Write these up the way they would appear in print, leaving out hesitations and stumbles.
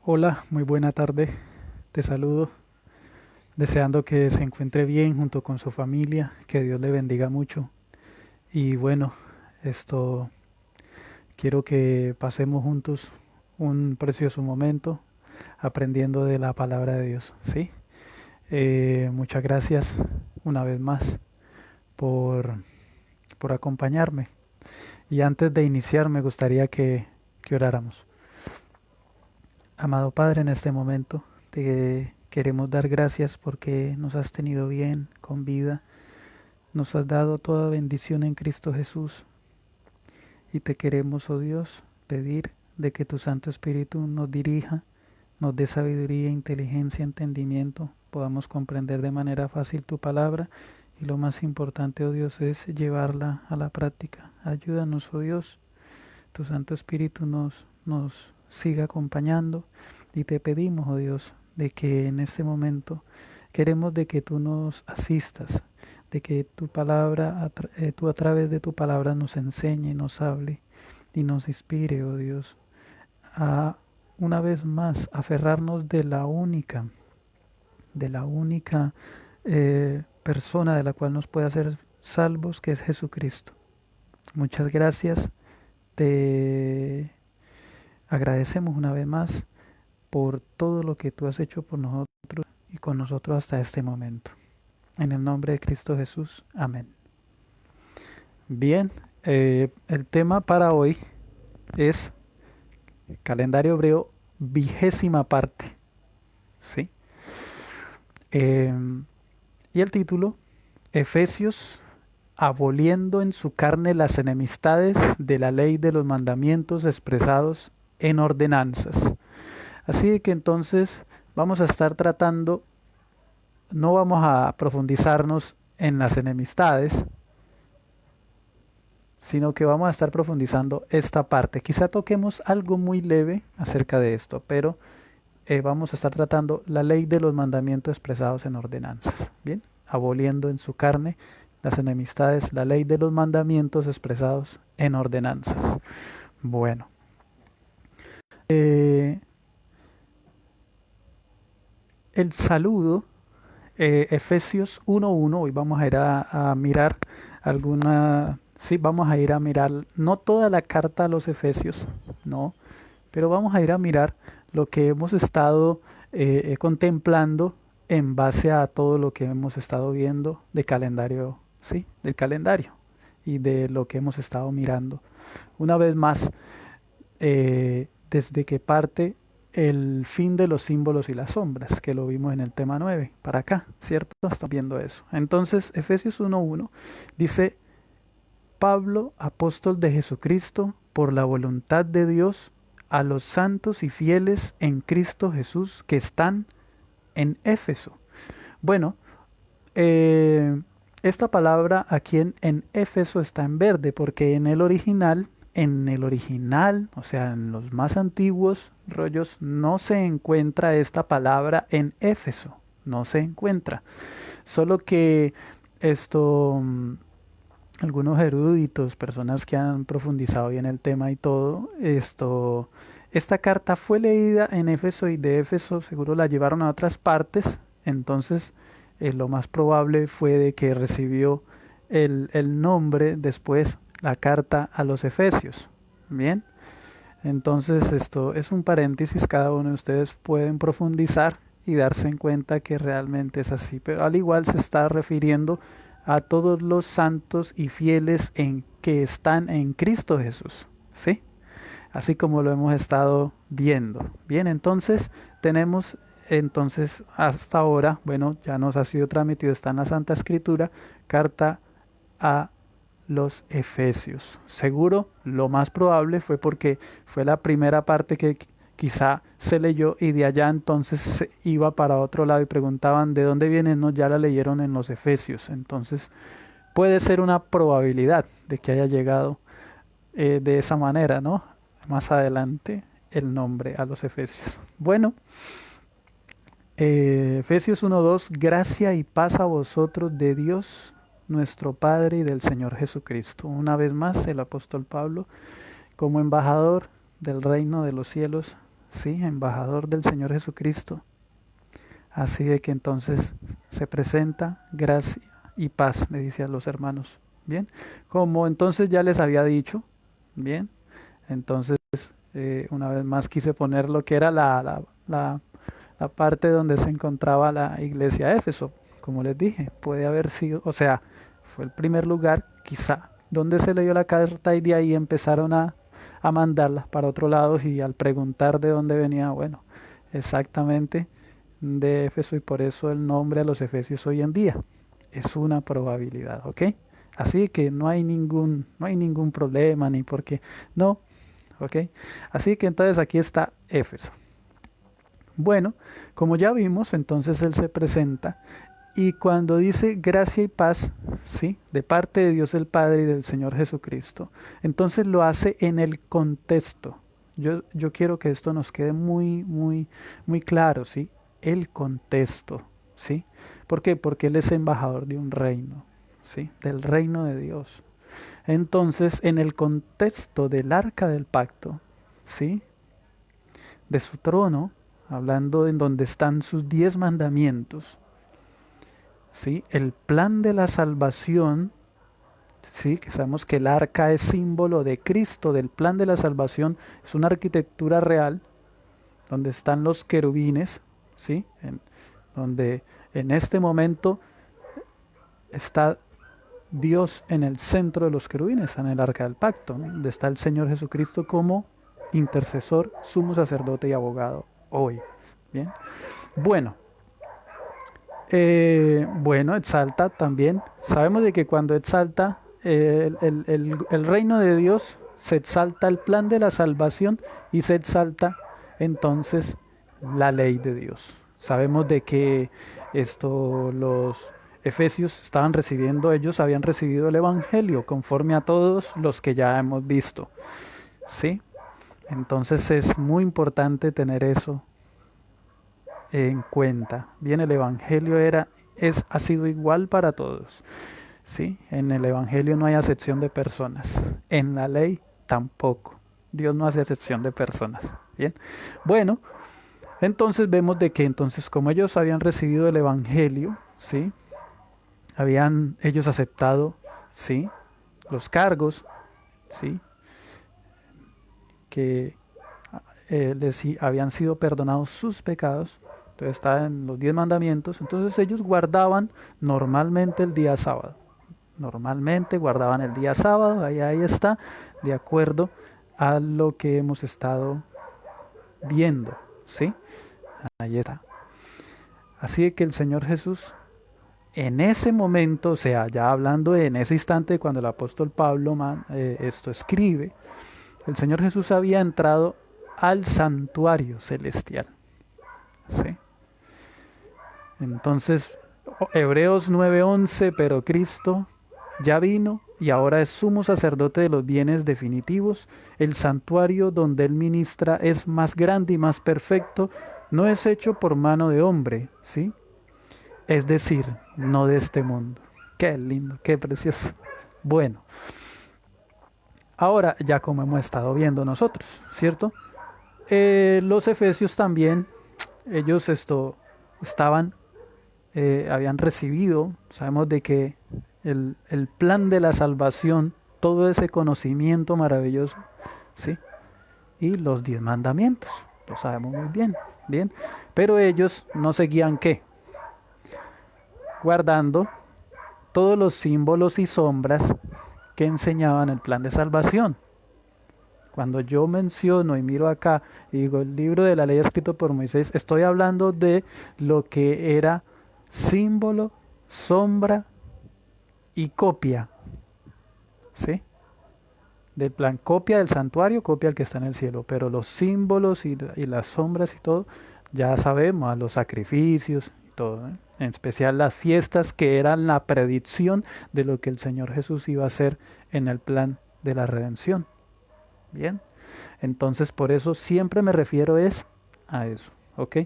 Hola, muy buena tarde. Te saludo, deseando que se encuentre bien junto con su familia, que Dios le bendiga mucho. Y bueno, esto quiero que pasemos juntos un precioso momento aprendiendo de la palabra de Dios, ¿sí? Muchas gracias una vez más por, por acompañarme. Y antes de iniciar me gustaría que oráramos. Amado Padre, en este momento te queremos dar gracias porque nos has tenido bien, con vida. Nos has dado toda bendición en Cristo Jesús y te queremos, oh Dios, pedir de que tu Santo Espíritu nos dirija, nos dé sabiduría, inteligencia, entendimiento, podamos comprender de manera fácil tu palabra y lo más importante, oh Dios, es llevarla a la práctica. Ayúdanos, oh Dios, tu Santo Espíritu nos siga acompañando y te pedimos, oh Dios, de que en este momento queremos de que tú nos asistas, de que tu palabra, tú a través de tu palabra nos enseñe, nos hable y nos inspire, oh Dios, a una vez más aferrarnos de la única persona de la cual nos puede hacer salvos, que es Jesucristo. Muchas gracias, te agradecemos una vez más por todo lo que tú has hecho por nosotros y con nosotros hasta este momento. En el nombre de Cristo Jesús. Amén. Bien, el tema para hoy es calendario hebreo, 20ª parte. ¿Sí? Eh, y el título, Efesios, aboliendo en su carne las enemistades de la ley de los mandamientos expresados en ordenanzas. Así que entonces vamos a estar tratando, no vamos a profundizarnos en las enemistades, sino que vamos a estar profundizando esta parte. Quizá toquemos algo muy leve acerca de esto, pero vamos a estar tratando la ley de los mandamientos expresados en ordenanzas. Bien, aboliendo en su carne las enemistades, la ley de los mandamientos expresados en ordenanzas. Bueno, eh, el saludo, Efesios 1.1, hoy vamos a ir a mirar alguna, sí, vamos a ir a mirar, no toda la carta a los Efesios, no, pero vamos a ir a mirar lo que hemos estado contemplando en base a todo lo que hemos estado viendo de calendario, sí, del calendario y de lo que hemos estado mirando. Una vez más, desde que parte el fin de los símbolos y las sombras, que lo vimos en el tema 9 para acá, ¿cierto? Estamos viendo eso. Entonces, Efesios 1.1 dice, Pablo, apóstol de Jesucristo, por la voluntad de Dios, a los santos y fieles en Cristo Jesús que están en Éfeso. Bueno, eh, esta palabra aquí en Éfeso está en verde porque en el original, o sea, en los más antiguos rollos, no se encuentra esta palabra en Éfeso, no se encuentra. Solo que esto, algunos eruditos, personas que han profundizado bien el tema y todo, esta carta fue leída en Éfeso y de Éfeso seguro la llevaron a otras partes, entonces lo más probable fue de que recibió el nombre después, la carta a los Efesios. Bien, entonces esto es un paréntesis, cada uno de ustedes pueden profundizar y darse en cuenta que realmente es así, pero al igual se está refiriendo a todos los santos y fieles en que están en Cristo Jesús, ¿sí? Así como lo hemos estado viendo. Bien, entonces tenemos entonces hasta ahora, bueno, ya nos ha sido transmitido, está en la Santa Escritura, carta a los Efesios. Seguro, lo más probable fue porque fue la primera parte que quizá se leyó y de allá entonces se iba para otro lado y preguntaban de dónde vienen, no, ya la leyeron en los Efesios. Entonces puede ser una probabilidad de que haya llegado de esa manera, ¿no? Más adelante el nombre a los Efesios. Bueno, Efesios 1.2, gracia y paz a vosotros de Dios nuestro Padre y del Señor Jesucristo. Una vez más, el apóstol Pablo, como embajador del reino de los cielos, ¿sí? Embajador del Señor Jesucristo. Así de que entonces se presenta gracia y paz, le dice a los hermanos. Bien, como entonces ya les había dicho, bien, entonces una vez más quise poner lo que era la parte donde se encontraba la iglesia de Éfeso. Como les dije, puede haber sido, o sea, fue el primer lugar quizá donde se leyó la carta y de ahí empezaron a mandarla para otro lado y al preguntar de dónde venía, bueno, exactamente de Éfeso y por eso el nombre a los efesios hoy en día. Es una probabilidad, ¿ok? Así que no hay ningún problema ni porque no, ¿ok? Así que entonces aquí está Éfeso. Bueno, como ya vimos, entonces él se presenta y cuando dice gracia y paz, ¿sí? De parte de Dios el Padre y del Señor Jesucristo, entonces lo hace en el contexto. Yo quiero que esto nos quede muy, muy, muy claro, ¿sí? El contexto, ¿sí? ¿Por qué? Porque él es embajador de un reino, ¿sí? Del reino de Dios. Entonces, en el contexto del arca del pacto, ¿sí? De su trono, hablando en donde están sus 10 mandamientos, ¿sí? El plan de la salvación, ¿sí? Que sabemos que el arca es símbolo de Cristo, del plan de la salvación, es una arquitectura real, donde están los querubines, ¿sí? Donde en este momento está Dios en el centro de los querubines, está en el arca del pacto, ¿no? Donde está el Señor Jesucristo como intercesor, sumo sacerdote y abogado hoy. Bien. Bueno, bueno, exalta también. Sabemos de que cuando exalta el reino de Dios, se exalta el plan de la salvación y se exalta entonces la ley de Dios. Sabemos de que los efesios estaban recibiendo, ellos habían recibido el evangelio conforme a todos los que ya hemos visto. ¿Sí? Entonces es muy importante tener eso en cuenta. Bien, el evangelio ha sido igual para todos. ¿Sí? En el evangelio no hay acepción de personas. En la ley tampoco. Dios no hace acepción de personas. Bien. Bueno, entonces vemos de que entonces como ellos habían recibido el evangelio, ¿sí? Habían ellos aceptado, ¿sí? Los cargos, ¿sí? Que habían sido perdonados sus pecados. Entonces está en los 10 mandamientos. Entonces ellos guardaban normalmente el día sábado. Normalmente guardaban el día sábado, ahí está, de acuerdo a lo que hemos estado viendo, ¿sí? Ahí está. Así que el Señor Jesús, en ese momento, o sea, ya hablando en ese instante cuando el apóstol Pablo esto escribe, el Señor Jesús había entrado al santuario celestial, ¿sí? Entonces, Hebreos 9:11, pero Cristo ya vino y ahora es sumo sacerdote de los bienes definitivos. El santuario donde él ministra es más grande y más perfecto. No es hecho por mano de hombre, ¿sí? Es decir, no de este mundo. Qué lindo, qué precioso. Bueno, ahora ya como hemos estado viendo nosotros, ¿cierto? Los efesios también, ellos habían recibido, sabemos de que el plan de la salvación, todo ese conocimiento maravilloso, ¿sí? Y los 10 mandamientos, lo sabemos muy bien, bien. Pero ellos no seguían ¿qué? Guardando todos los símbolos y sombras que enseñaban el plan de salvación. Cuando yo menciono y miro acá y digo el libro de la ley escrito por Moisés, estoy hablando de lo que era símbolo, sombra y copia, ¿sí? Del plan, copia del santuario, copia el que está en el cielo, pero los símbolos y las sombras y todo, ya sabemos, a los sacrificios y todo, ¿eh? En especial las fiestas que eran la predicción de lo que el Señor Jesús iba a hacer en el plan de la redención. Bien, entonces por eso siempre me refiero a eso, ¿ok?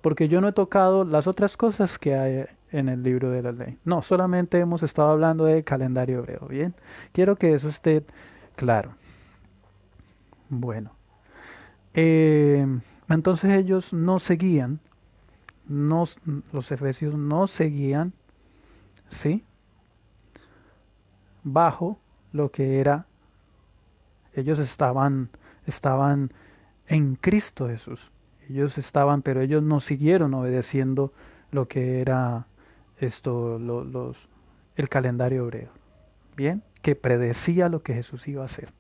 Porque yo no he tocado las otras cosas que hay en el libro de la ley. No, solamente hemos estado hablando del calendario hebreo, ¿bien? Quiero que eso esté claro. Bueno, Entonces ellos no seguían, no, los efesios no seguían, ¿sí? Bajo lo que era, ellos estaban en Cristo Jesús. Ellos estaban, pero ellos no siguieron obedeciendo lo que era el calendario hebreo, ¿bien? Que predecía lo que Jesús iba a hacer.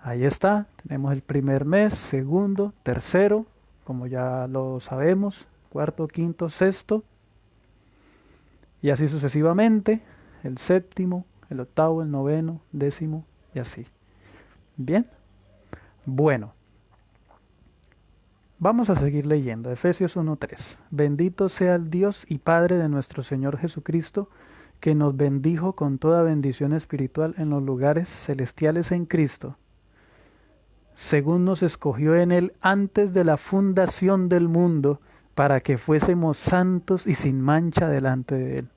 Ahí está, tenemos el primer mes, segundo, tercero, como ya lo sabemos, cuarto, quinto, sexto, y así sucesivamente, el séptimo, el octavo, el noveno, décimo, y así. Bien, bueno, vamos a seguir leyendo, Efesios 1:3. Bendito sea el Dios y Padre de nuestro Señor Jesucristo, que nos bendijo con toda bendición espiritual en los lugares celestiales en Cristo, según nos escogió en Él antes de la fundación del mundo, para que fuésemos santos y sin mancha delante de Él.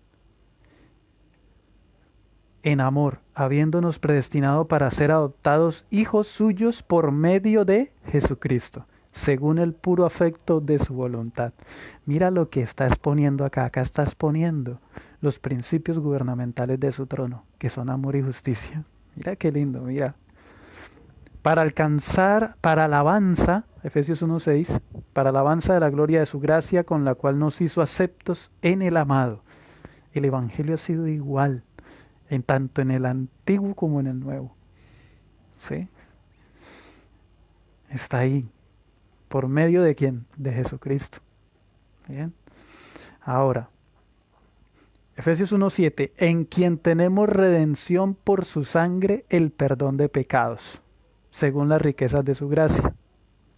En amor, habiéndonos predestinado para ser adoptados hijos suyos por medio de Jesucristo, según el puro afecto de su voluntad. Mira lo que está exponiendo acá. Acá está exponiendo los principios gubernamentales de su trono, que son amor y justicia. Mira qué lindo, mira. Para alcanzar, para alabanza, Efesios 1:6, para alabanza de la gloria de su gracia, con la cual nos hizo aceptos en el amado. El Evangelio ha sido igual, en tanto en el Antiguo como en el Nuevo. ¿Sí? Está ahí. ¿Por medio de quién? De Jesucristo. Bien. Ahora, Efesios 1:7, en quien tenemos redención por su sangre, el perdón de pecados, según las riquezas de su gracia.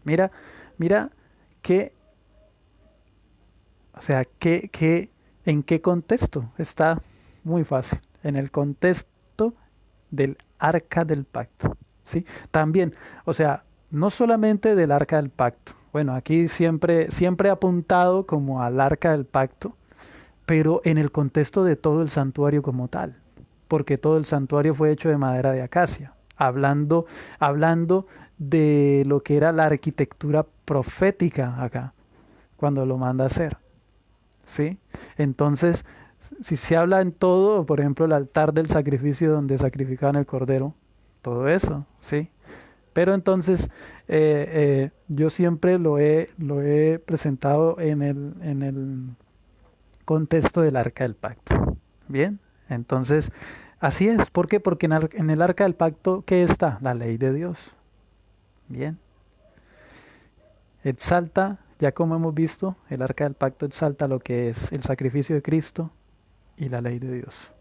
Mira, mira que, o sea, en qué contexto. Está muy fácil. En el contexto del arca del pacto. ¿Sí? También, o sea, no solamente del arca del pacto. Bueno, aquí siempre he apuntado como al arca del pacto, pero en el contexto de todo el santuario como tal, porque todo el santuario fue hecho de madera de acacia, hablando de lo que era la arquitectura profética acá, cuando lo manda a hacer, ¿sí? Entonces, si se habla en todo, por ejemplo, el altar del sacrificio donde sacrificaban el cordero, todo eso, ¿sí? Pero entonces yo siempre lo he presentado en el contexto del arca del pacto. Bien, entonces así es. ¿Por qué? Porque en el arca del pacto, ¿qué está? La ley de Dios. Bien. Exalta, ya como hemos visto, el arca del pacto exalta lo que es el sacrificio de Cristo y la ley de Dios.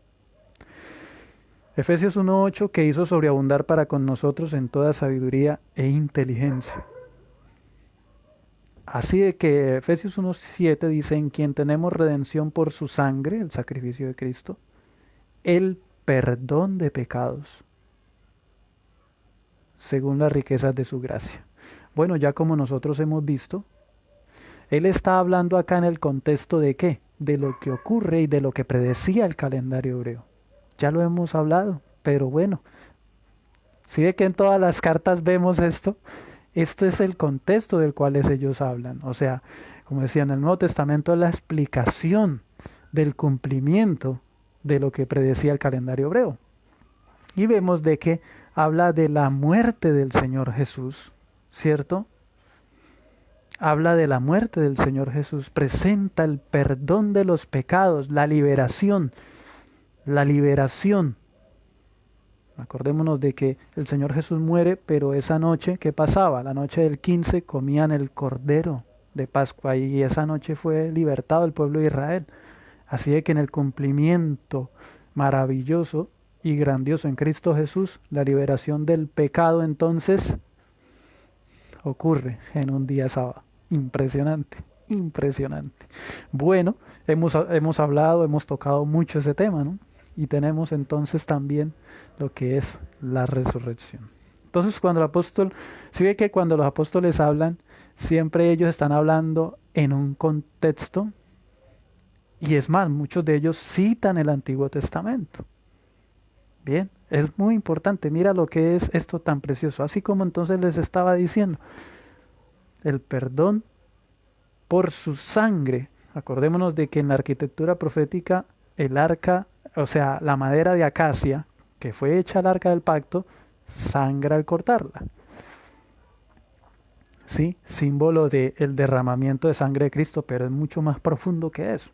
Efesios 1:8, que hizo sobreabundar para con nosotros en toda sabiduría e inteligencia. Así de que Efesios 1:7 dice, en quien tenemos redención por su sangre, el sacrificio de Cristo, el perdón de pecados, según las riquezas de su gracia. Bueno, ya como nosotros hemos visto, Él está hablando acá en el contexto de qué, de lo que ocurre y de lo que predecía el calendario hebreo. Ya lo hemos hablado, pero bueno, si ve que en todas las cartas vemos esto, este es el contexto del cual ellos hablan. O sea, como decía en el Nuevo Testamento, es la explicación del cumplimiento de lo que predecía el calendario hebreo. Y vemos de que habla de la muerte del Señor Jesús, ¿cierto? Habla de la muerte del Señor Jesús, presenta el perdón de los pecados, la liberación. La liberación. Acordémonos de que el Señor Jesús muere, pero esa noche, ¿qué pasaba? La noche del 15 comían el cordero de Pascua y esa noche fue libertado el pueblo de Israel. Así de que en el cumplimiento maravilloso y grandioso en Cristo Jesús, la liberación del pecado entonces ocurre en un día sábado. Impresionante, impresionante. Bueno, hemos hablado, hemos tocado mucho ese tema, ¿no? Y tenemos entonces también lo que es la resurrección. Entonces cuando el apóstol, si ve que cuando los apóstoles hablan, siempre ellos están hablando en un contexto, y es más, muchos de ellos citan el Antiguo Testamento. Bien, es muy importante, mira lo que es esto tan precioso. Así como entonces les estaba diciendo, el perdón por su sangre. Acordémonos de que en la arquitectura profética el arca, o sea, la madera de acacia, que fue hecha al arca del pacto, sangra al cortarla. Sí, símbolo del derramamiento de sangre de Cristo, pero es mucho más profundo que eso.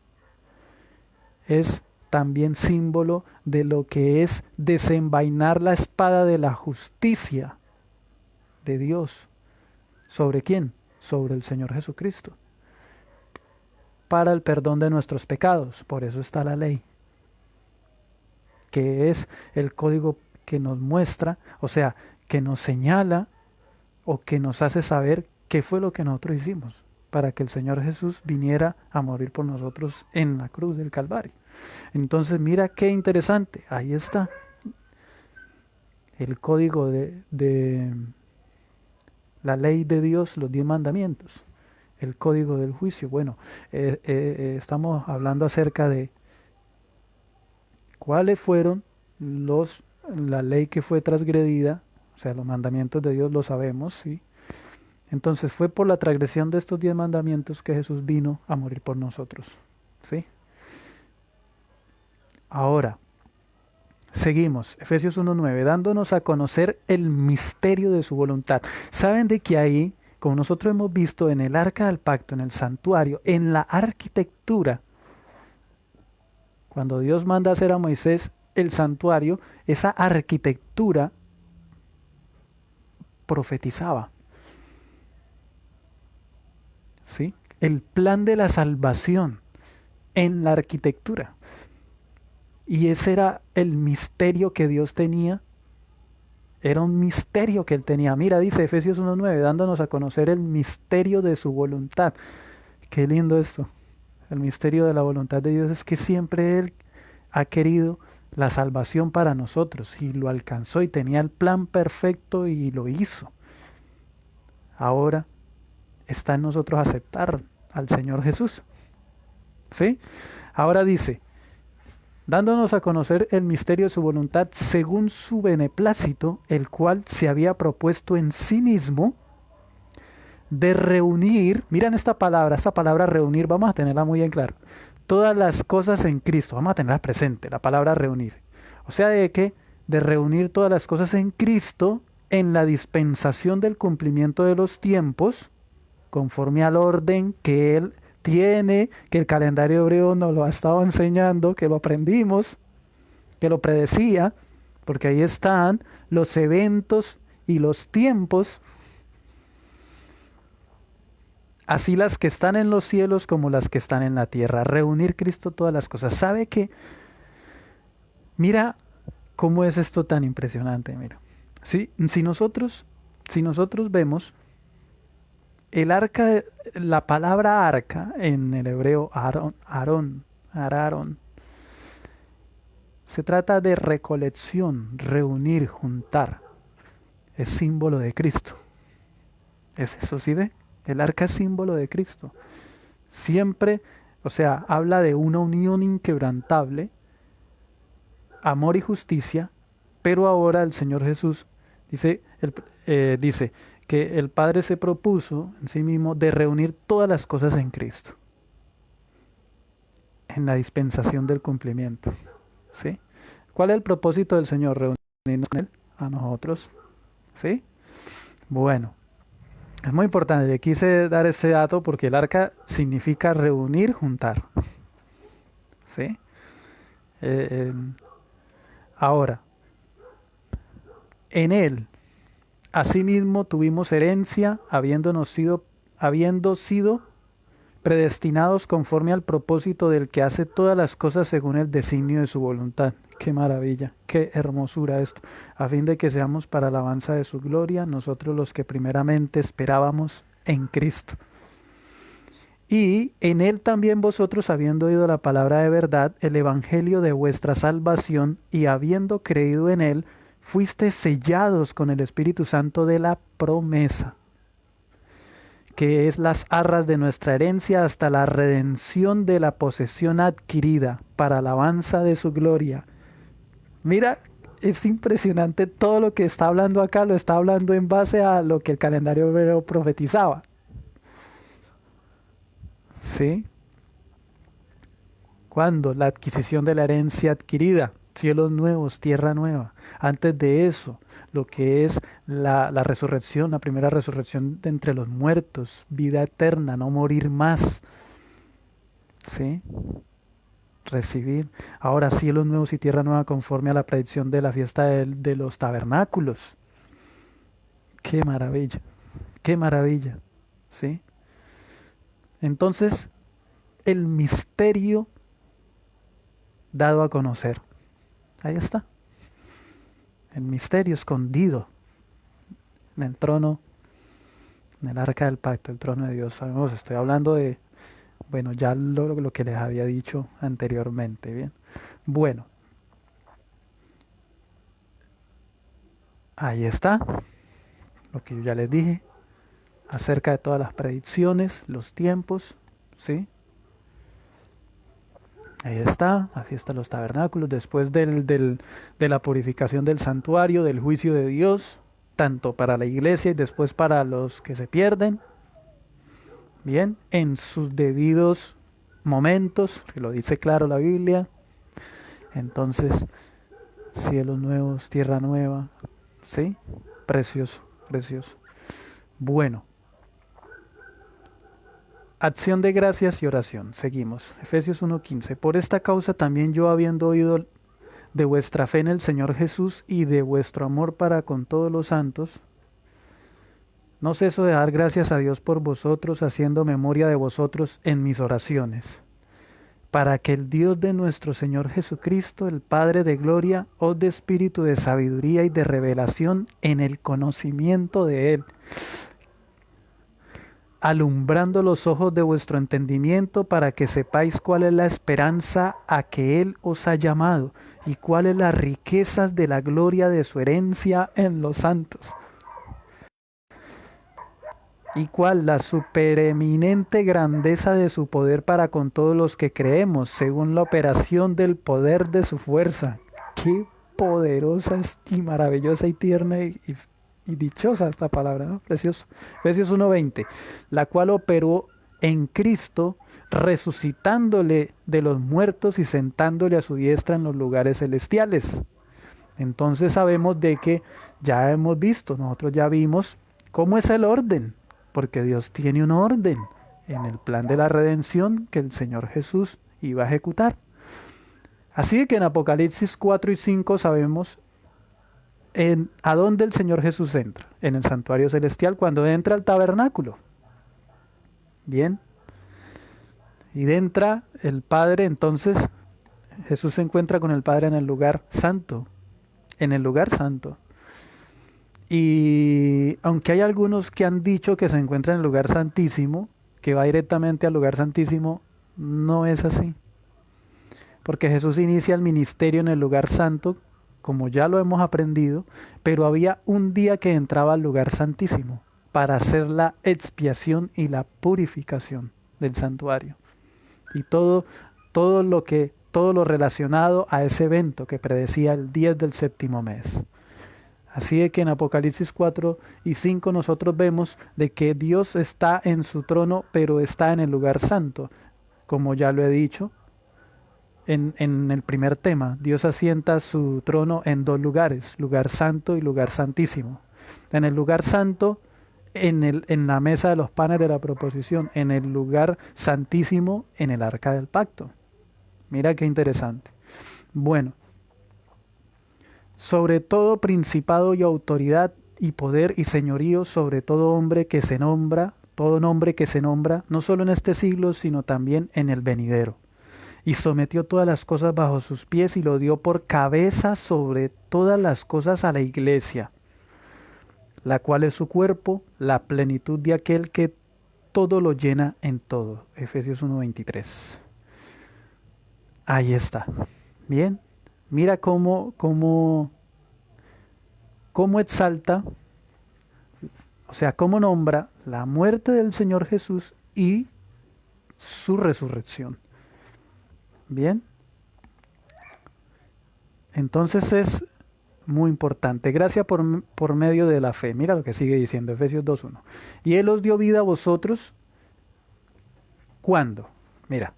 Es también símbolo de lo que es desenvainar la espada de la justicia de Dios. ¿Sobre quién? Sobre el Señor Jesucristo. Para el perdón de nuestros pecados. Por eso está la ley, que es el código que nos muestra, o sea, que nos señala o que nos hace saber qué fue lo que nosotros hicimos para que el Señor Jesús viniera a morir por nosotros en la cruz del Calvario. Entonces mira qué interesante, ahí está el código de la ley de Dios, los 10 mandamientos, el código del juicio. Bueno, estamos hablando acerca de cuáles fueron la ley que fue transgredida, o sea, los mandamientos de Dios lo sabemos, ¿sí? Entonces fue por la transgresión de estos 10 mandamientos que Jesús vino a morir por nosotros, ¿sí? Ahora, seguimos, Efesios 1:9, dándonos a conocer el misterio de su voluntad. ¿Saben de que ahí, como nosotros hemos visto en el arca del pacto, en el santuario, en la arquitectura, cuando Dios manda hacer a Moisés el santuario, esa arquitectura profetizaba, ¿sí? El plan de la salvación en la arquitectura. Y ese era el misterio que Dios tenía. Era un misterio que Él tenía. Mira, dice Efesios 1:9, dándonos a conocer el misterio de su voluntad. Qué lindo esto. El misterio de la voluntad de Dios es que siempre Él ha querido la salvación para nosotros y lo alcanzó y tenía el plan perfecto y lo hizo. Ahora está en nosotros aceptar al Señor Jesús. ¿Sí? Ahora dice, dándonos a conocer el misterio de su voluntad según su beneplácito, el cual se había propuesto en sí mismo de reunir, miren esta palabra reunir, vamos a tenerla muy en claro, todas las cosas en Cristo, vamos a tenerla presente, la palabra reunir. O sea, de reunir todas las cosas en Cristo en la dispensación del cumplimiento de los tiempos, conforme al orden que Él tiene, que el calendario hebreo nos lo ha estado enseñando, que lo aprendimos, que lo predecía, porque ahí están los eventos y los tiempos, así las que están en los cielos como las que están en la tierra. Reunir Cristo todas las cosas. ¿Sabe qué? Mira cómo es esto tan impresionante. Mira, si nosotros vemos el arca, la palabra arca en el hebreo Arón, se trata de recolección, reunir, juntar. Es símbolo de Cristo. Es eso, ¿sí ve? El arca es símbolo de Cristo. Siempre, o sea, habla de una unión inquebrantable, amor y justicia, pero ahora el Señor Jesús dice que el Padre se propuso en sí mismo de reunir todas las cosas en Cristo, en la dispensación del cumplimiento. ¿Sí? ¿Cuál es el propósito del Señor? Reunirnos con Él, a nosotros. ¿Sí? Bueno, es muy importante, quise dar ese dato porque el arca significa reunir, juntar. ¿Sí? Ahora, en Él, asimismo tuvimos herencia, habiendo sido predestinados conforme al propósito del que hace todas las cosas según el designio de su voluntad. Qué maravilla, qué hermosura esto, a fin de que seamos para alabanza de su gloria, nosotros los que primeramente esperábamos en Cristo. Y en Él también vosotros, habiendo oído la palabra de verdad, el evangelio de vuestra salvación, y habiendo creído en Él, fuisteis sellados con el Espíritu Santo de la promesa, que es las arras de nuestra herencia hasta la redención de la posesión adquirida para alabanza de su gloria. Mira, es impresionante todo lo que está hablando acá, lo está hablando en base a lo que el calendario hebreo profetizaba. ¿sí? ¿Cuándo? La adquisición de la herencia adquirida, cielos nuevos, tierra nueva. Antes de eso, lo que es la resurrección, la primera resurrección de entre los muertos, vida eterna, no morir más, ¿sí? Recibir. Ahora cielos nuevos y tierra nueva conforme a la predicción de la fiesta de los tabernáculos. Qué maravilla, ¿sí? Entonces, el misterio dado a conocer. Ahí está. El misterio escondido en el trono, en el arca del pacto, el trono de Dios. Sabemos, estoy hablando de, bueno, ya lo que les había dicho anteriormente, ¿bien? Bueno, ahí está, lo que yo ya les dije, acerca de todas las predicciones, los tiempos, ¿sí? Ahí está, la fiesta de los tabernáculos, después de la purificación del santuario, del juicio de Dios, tanto para la iglesia y después para los que se pierden, bien, en sus debidos momentos, que lo dice claro la Biblia. Entonces, cielos nuevos, tierra nueva, ¿sí? Precioso, precioso. Bueno, acción de gracias y oración. Seguimos. Efesios 1:15. Por esta causa también yo, habiendo oído de vuestra fe en el Señor Jesús y de vuestro amor para con todos los santos, no ceso de dar gracias a Dios por vosotros, haciendo memoria de vosotros en mis oraciones, para que el Dios de nuestro Señor Jesucristo, el Padre de gloria, os dé espíritu de sabiduría y de revelación en el conocimiento de Él, alumbrando los ojos de vuestro entendimiento, para que sepáis cuál es la esperanza a que Él os ha llamado y cuáles las riquezas de la gloria de su herencia en los santos, y cuál la supereminente grandeza de su poder para con todos los que creemos, según la operación del poder de su fuerza. Qué poderosa y maravillosa y tierna y dichosa esta palabra, ¿no? Precioso. Efesios 1:20, la cual operó en Cristo, resucitándole de los muertos y sentándole a su diestra en los lugares celestiales. Entonces sabemos de que ya hemos visto, nosotros ya vimos cómo es el orden, porque Dios tiene un orden en el plan de la redención que el Señor Jesús iba a ejecutar. Así que en Apocalipsis 4 y 5 sabemos a dónde el Señor Jesús entra, en el santuario celestial, cuando entra al tabernáculo. Bien. Y entra el Padre, entonces Jesús se encuentra con el Padre en el lugar santo. En el lugar santo. Y aunque hay algunos que han dicho que se encuentra en el lugar santísimo, que va directamente al lugar santísimo, no es así. Porque Jesús inicia el ministerio en el lugar santo, como ya lo hemos aprendido, pero había un día que entraba al lugar santísimo para hacer la expiación y la purificación del santuario. Y todo lo relacionado a ese evento que predecía el 10 del séptimo mes. Así es que en Apocalipsis 4 y 5 nosotros vemos de que Dios está en su trono, pero está en el lugar santo. Como ya lo he dicho en el primer tema, Dios asienta su trono en dos lugares, lugar santo y lugar santísimo. En el lugar santo, en la mesa de los panes de la proposición, en el lugar santísimo, en el arca del pacto. Mira qué interesante. Bueno, sobre todo principado y autoridad y poder y señorío, sobre todo hombre que se nombra, todo nombre que se nombra, no solo en este siglo, sino también en el venidero. Y sometió todas las cosas bajo sus pies y lo dio por cabeza sobre todas las cosas a la iglesia, la cual es su cuerpo, la plenitud de aquel que todo lo llena en todo. Efesios 1:23. Ahí está. Bien. Mira cómo exalta, o sea, cómo nombra la muerte del Señor Jesús y su resurrección. Bien. Entonces es muy importante. Gracia por medio de la fe. Mira lo que sigue diciendo Efesios 2:1. Y Él os dio vida a vosotros ¿Cuándo? Mira,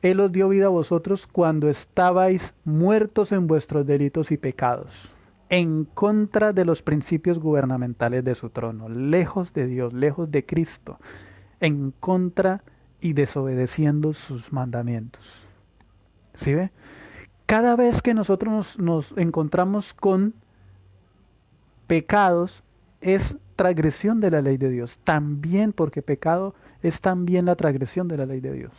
Él os dio vida a vosotros cuando estabais muertos en vuestros delitos y pecados, en contra de los principios gubernamentales de su trono, lejos de Dios, lejos de Cristo, en contra y desobedeciendo sus mandamientos. ¿Sí ve? Cada vez que nosotros nos encontramos con pecados, es transgresión de la ley de Dios. También porque pecado es también la transgresión de la ley de Dios.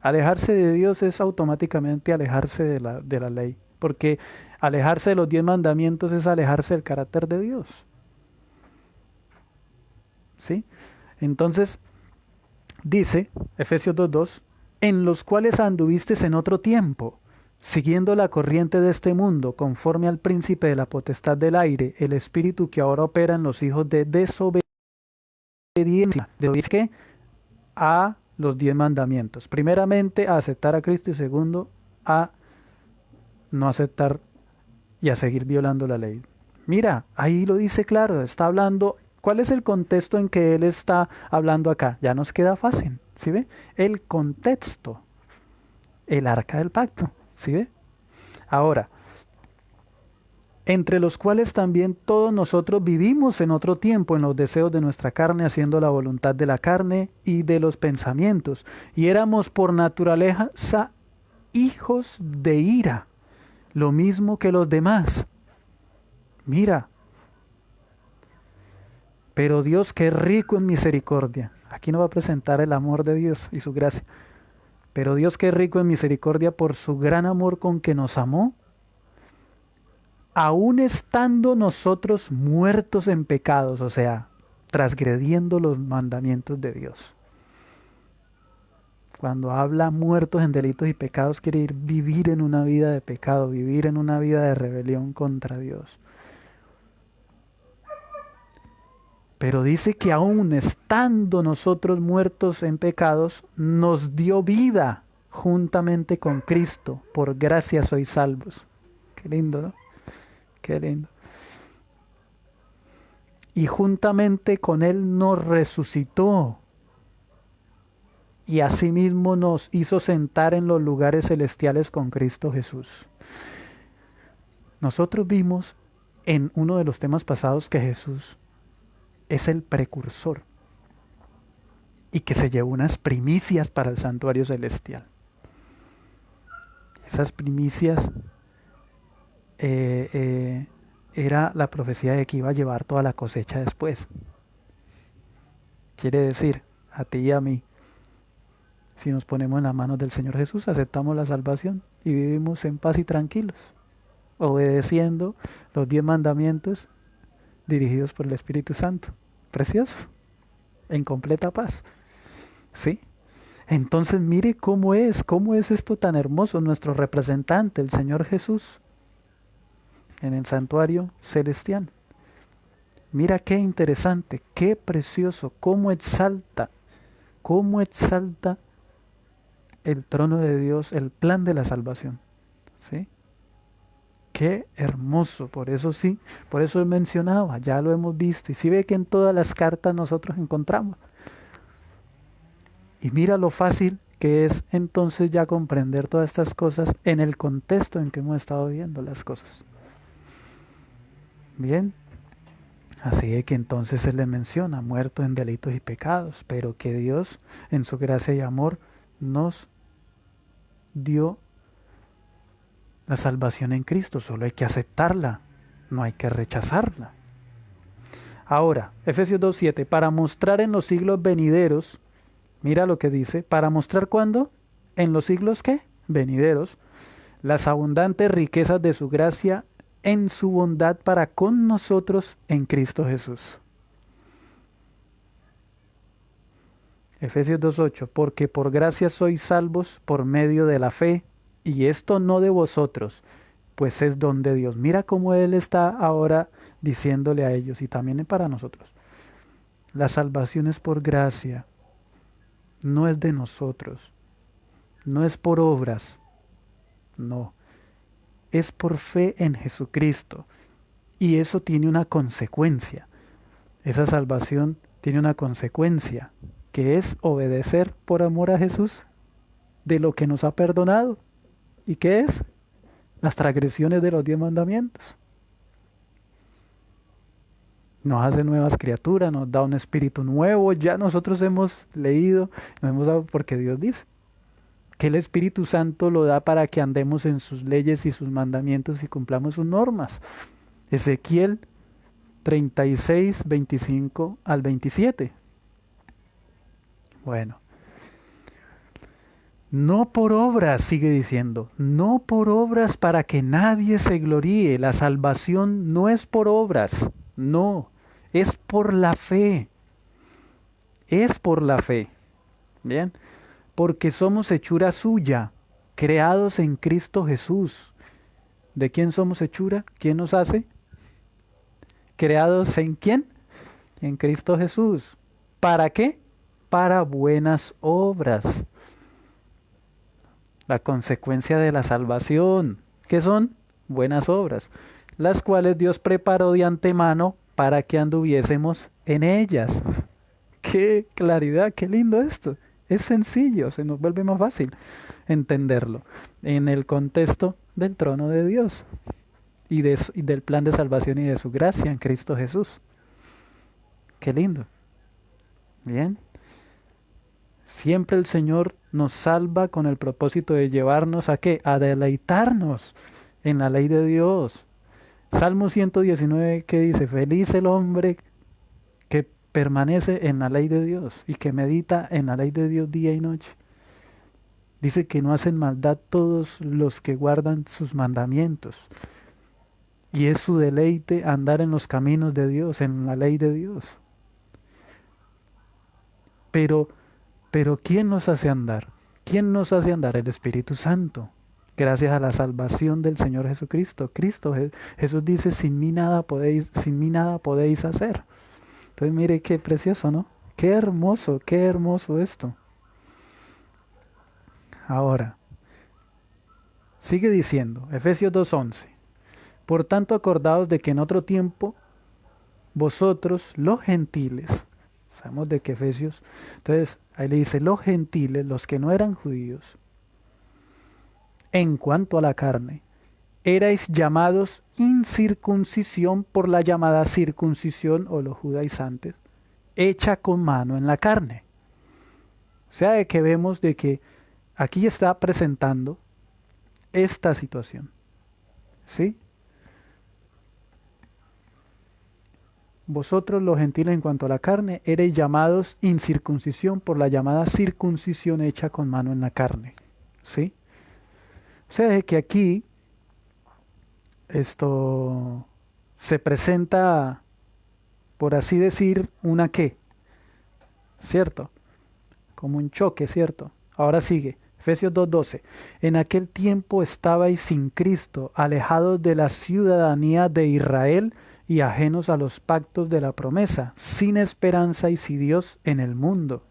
Alejarse de Dios es automáticamente alejarse de la ley, porque alejarse de los 10 mandamientos es alejarse del carácter de Dios. ¿Sí? Entonces, dice Efesios 2:2, en los cuales anduvisteis en otro tiempo, siguiendo la corriente de este mundo, conforme al príncipe de la potestad del aire, el espíritu que ahora opera en los hijos de desobediencia. ¿De a los 10 mandamientos? Primeramente, a aceptar a Cristo, y segundo, a no aceptar y a seguir violando la ley. Mira, ahí lo dice claro, está hablando. ¿Cuál es el contexto en que él está hablando acá? Ya nos queda fácil, ¿sí ve? El contexto, el arca del pacto, ¿sí ve? Ahora, entre los cuales también todos nosotros vivimos en otro tiempo en los deseos de nuestra carne, haciendo la voluntad de la carne y de los pensamientos, y éramos por naturaleza hijos de ira, lo mismo que los demás. Mira, pero Dios, que es rico en misericordia, aquí nos va a presentar el amor de Dios y su gracia, pero Dios, que es rico en misericordia, por su gran amor con que nos amó, aun estando nosotros muertos en pecados, o sea, transgrediendo los mandamientos de Dios. Cuando habla muertos en delitos y pecados, quiere ir vivir en una vida de pecado, vivir en una vida de rebelión contra Dios. Pero dice que aun estando nosotros muertos en pecados, nos dio vida juntamente con Cristo. Por gracia sois salvos. Qué lindo, ¿no? Qué lindo. Y juntamente con Él nos resucitó. Y asimismo nos hizo sentar en los lugares celestiales con Cristo Jesús. Nosotros vimos en uno de los temas pasados que Jesús es el precursor y que se llevó unas primicias para el santuario celestial. Esas primicias era la profecía de que iba a llevar toda la cosecha después. Quiere decir, a ti y a mí, si nos ponemos en las manos del Señor Jesús, aceptamos la salvación y vivimos en paz y tranquilos, obedeciendo los 10 mandamientos dirigidos por el Espíritu Santo. Precioso, en completa paz. ¿Sí? Entonces mire cómo es esto tan hermoso. Nuestro representante, el Señor Jesús, en el santuario celestial. Mira qué interesante, qué precioso, cómo exalta el trono de Dios, el plan de la salvación. ¿Sí? Qué hermoso, por eso sí, por eso él mencionaba, ya lo hemos visto, y sí ve que en todas las cartas nosotros encontramos. Y mira lo fácil que es entonces ya comprender todas estas cosas en el contexto en que hemos estado viendo las cosas. Bien, así que entonces él le menciona, muerto en delitos y pecados, pero que Dios en su gracia y amor nos dio la salvación en Cristo, solo hay que aceptarla, no hay que rechazarla. Ahora, Efesios 2:7, para mostrar en los siglos venideros, mira lo que dice, para mostrar ¿cuándo? En los siglos ¿qué? Venideros, las abundantes riquezas de su gracia en su bondad para con nosotros en Cristo Jesús. Efesios 2:8, porque por gracia sois salvos por medio de la fe, y esto no de vosotros, pues es don de Dios. Mira cómo Él está ahora diciéndole a ellos y también para nosotros. La salvación es por gracia, no es de nosotros, no es por obras, no, es por fe en Jesucristo. Y eso tiene una consecuencia, esa salvación tiene una consecuencia. que es obedecer por amor a Jesús de lo que nos ha perdonado. ¿Y qué es? Las transgresiones de los 10 mandamientos. Nos hace nuevas criaturas, nos da un espíritu nuevo. Ya nosotros hemos leído, nos hemos dado porque Dios dice que el Espíritu Santo lo da para que andemos en sus leyes y sus mandamientos y cumplamos sus normas. Ezequiel 36, 25 al 27. Bueno. No por obras, sigue diciendo, no por obras para que nadie se gloríe. La salvación no es por obras, no, es por la fe. Es por la fe. Bien, porque somos hechura suya, creados en Cristo Jesús. ¿De quién somos hechura? ¿Quién nos hace? ¿Creados en quién? En Cristo Jesús. ¿Para qué? Para buenas obras. La consecuencia de la salvación, ¿qué son? Buenas obras, las cuales Dios preparó de antemano para que anduviésemos en ellas. ¡Qué claridad! ¡Qué lindo esto! Es sencillo, se nos vuelve más fácil entenderlo en el contexto del trono de Dios y del plan de salvación y de su gracia en Cristo Jesús. ¡Qué lindo! Bien. Siempre el Señor nos salva con el propósito de llevarnos ¿a qué? A deleitarnos en la ley de Dios. Salmo 119 que dice, feliz el hombre que permanece en la ley de Dios y que medita en la ley de Dios día y noche. Dice que no hacen maldad todos los que guardan sus mandamientos. Y es su deleite andar en los caminos de Dios, en la ley de Dios. Pero ¿quién nos hace andar? ¿Quién nos hace andar? El Espíritu Santo. Gracias a la salvación del Señor Jesucristo. Jesús dice, sin mí nada podéis hacer. Entonces mire qué precioso, ¿no? Qué hermoso esto. Ahora, sigue diciendo, Efesios 2:11. Por tanto, acordaos de que en otro tiempo, vosotros, los gentiles, sabemos de que Efesios, entonces ahí le dice, los gentiles, los que no eran judíos, en cuanto a la carne, erais llamados incircuncisión por la llamada circuncisión o los judaizantes, hecha con mano en la carne. O sea, de que vemos de que aquí está presentando esta situación. ¿Sí? Vosotros los gentiles en cuanto a la carne, erais llamados incircuncisión por la llamada circuncisión hecha con mano en la carne. ¿Sí? O sea, de que aquí esto se presenta, por así decir, una qué, ¿cierto? Como un choque, ¿cierto? Ahora sigue, Efesios 2:12. En aquel tiempo estabais sin Cristo, alejados de la ciudadanía de Israel y ajenos a los pactos de la promesa, sin esperanza y sin Dios en el mundo.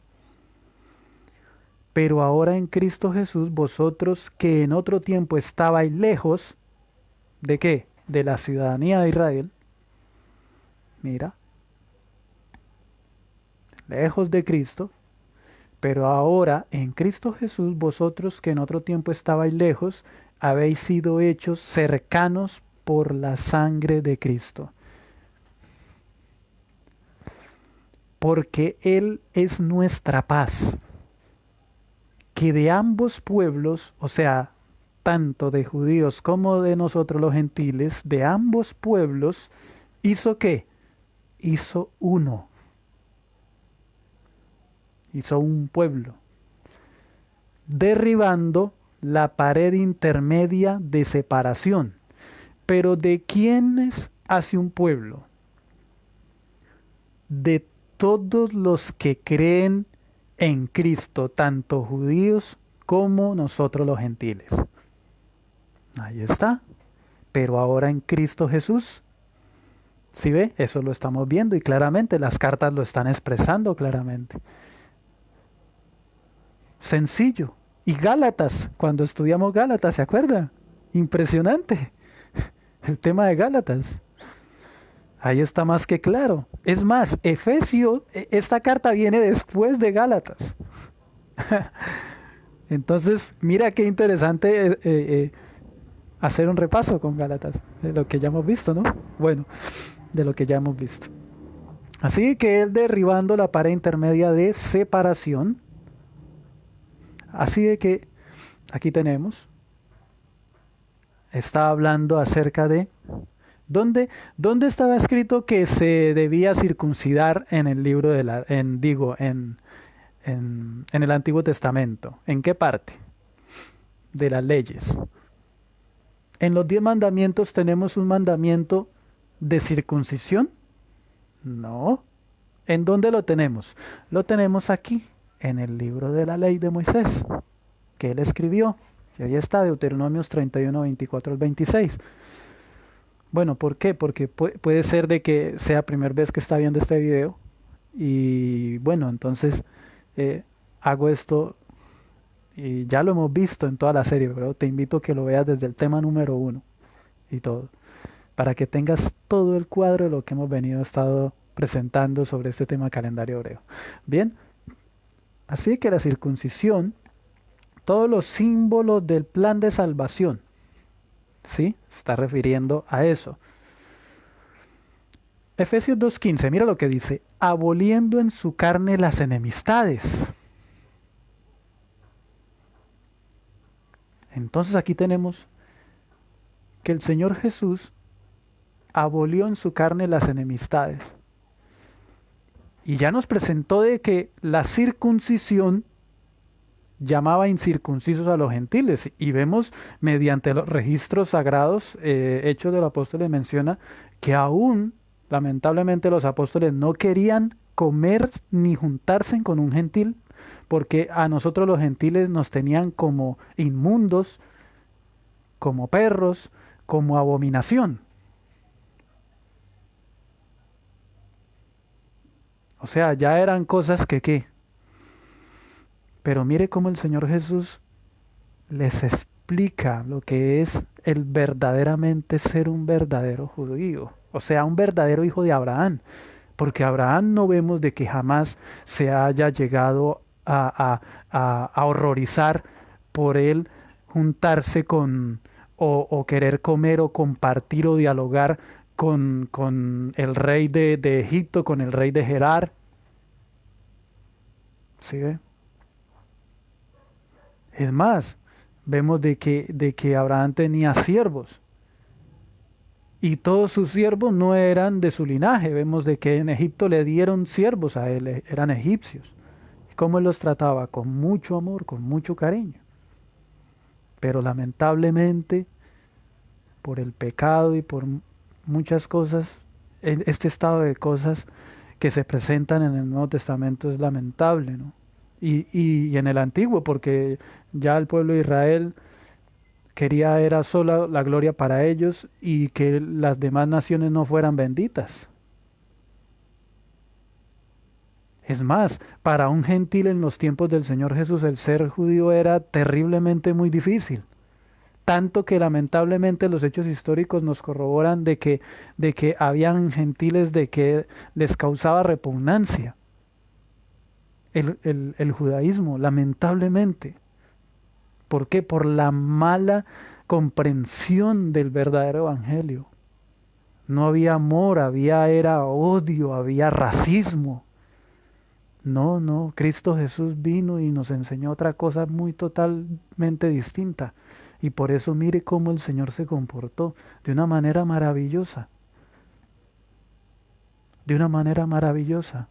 Pero ahora en Cristo Jesús, vosotros que en otro tiempo estabais lejos, ¿de qué? De la ciudadanía de Israel. Mira, lejos de Cristo, pero ahora en Cristo Jesús, vosotros que en otro tiempo estabais lejos, habéis sido hechos cercanos por la sangre de Cristo. Porque Él es nuestra paz, que de ambos pueblos, o sea, tanto de judíos como de nosotros los gentiles, de ambos pueblos, ¿hizo qué? Hizo uno. Hizo un pueblo, derribando la pared intermedia de separación. Pero ¿de quiénes hace un pueblo? De todos los que creen en Cristo, tanto judíos como nosotros los gentiles. Ahí está. Pero ahora en Cristo Jesús, ¿sí ve? Eso lo estamos viendo y claramente las cartas lo están expresando claramente. Sencillo. Y Gálatas, cuando estudiamos Gálatas, ¿se acuerda? Impresionante. El tema de Gálatas. Ahí está más que claro. Es más, Efesios, esta carta viene después de Gálatas. Entonces, mira qué interesante hacer un repaso con Gálatas, de lo que ya hemos visto, ¿no? Bueno, de lo que ya hemos visto. Así que él derribando la pared intermedia de separación, así de que aquí tenemos, está hablando acerca de dónde estaba escrito que se debía circuncidar en el libro de la, en el Antiguo Testamento. ¿En qué parte? De las leyes. En los 10 mandamientos tenemos un mandamiento de circuncisión. No. ¿En dónde lo tenemos? Lo tenemos aquí, en el libro de la ley de Moisés, que él escribió. Y ahí está, Deuteronomios 31, 24 al 26. Bueno, ¿por qué? Porque puede ser de que sea primera vez que está viendo este video. Y bueno, entonces hago esto y ya lo hemos visto en toda la serie, pero te invito a que lo veas desde el tema número 1 y todo, para que tengas todo el cuadro de lo que hemos estado presentando sobre este tema calendario hebreo. Bien, así que la circuncisión, todos los símbolos del plan de salvación, ¿sí? Se está refiriendo a eso. Efesios 2.15, mira lo que dice, aboliendo en su carne las enemistades. Entonces aquí tenemos que el Señor Jesús abolió en su carne las enemistades. Y ya nos presentó de que la circuncisión llamaba incircuncisos a los gentiles. Y vemos mediante los registros sagrados, Hechos de los Apóstoles menciona que aún, lamentablemente, los apóstoles no querían comer ni juntarse con un gentil, porque a nosotros los gentiles nos tenían como inmundos, como perros, como abominación. O sea, ya eran cosas que qué. Pero mire cómo el Señor Jesús les explica lo que es el verdaderamente ser un verdadero judío. O sea, un verdadero hijo de Abraham. Porque Abraham no vemos de que jamás se haya llegado a horrorizar por él juntarse con o querer comer o compartir o dialogar con el rey de Egipto, con el rey de Gerar. ¿Sí ve? Es más, vemos de que Abraham tenía siervos y todos sus siervos no eran de su linaje. Vemos de que en Egipto le dieron siervos a él, eran egipcios. ¿Cómo él los trataba? Con mucho amor, con mucho cariño. Pero lamentablemente, por el pecado y por muchas cosas, este estado de cosas que se presentan en el Nuevo Testamento es lamentable, ¿no? Y en el Antiguo, porque ya el pueblo de Israel era solo la gloria para ellos y que las demás naciones no fueran benditas. Es más, para un gentil en los tiempos del Señor Jesús el ser judío era terriblemente muy difícil. Tanto que lamentablemente los hechos históricos nos corroboran de que habían gentiles de que les causaba repugnancia el judaísmo, lamentablemente. ¿Por qué? Por la mala comprensión del verdadero evangelio. No había amor, era odio, había racismo. No, no, Cristo Jesús vino y nos enseñó otra cosa muy totalmente distinta. Y por eso mire cómo el Señor se comportó de una manera maravillosa. De una manera maravillosa.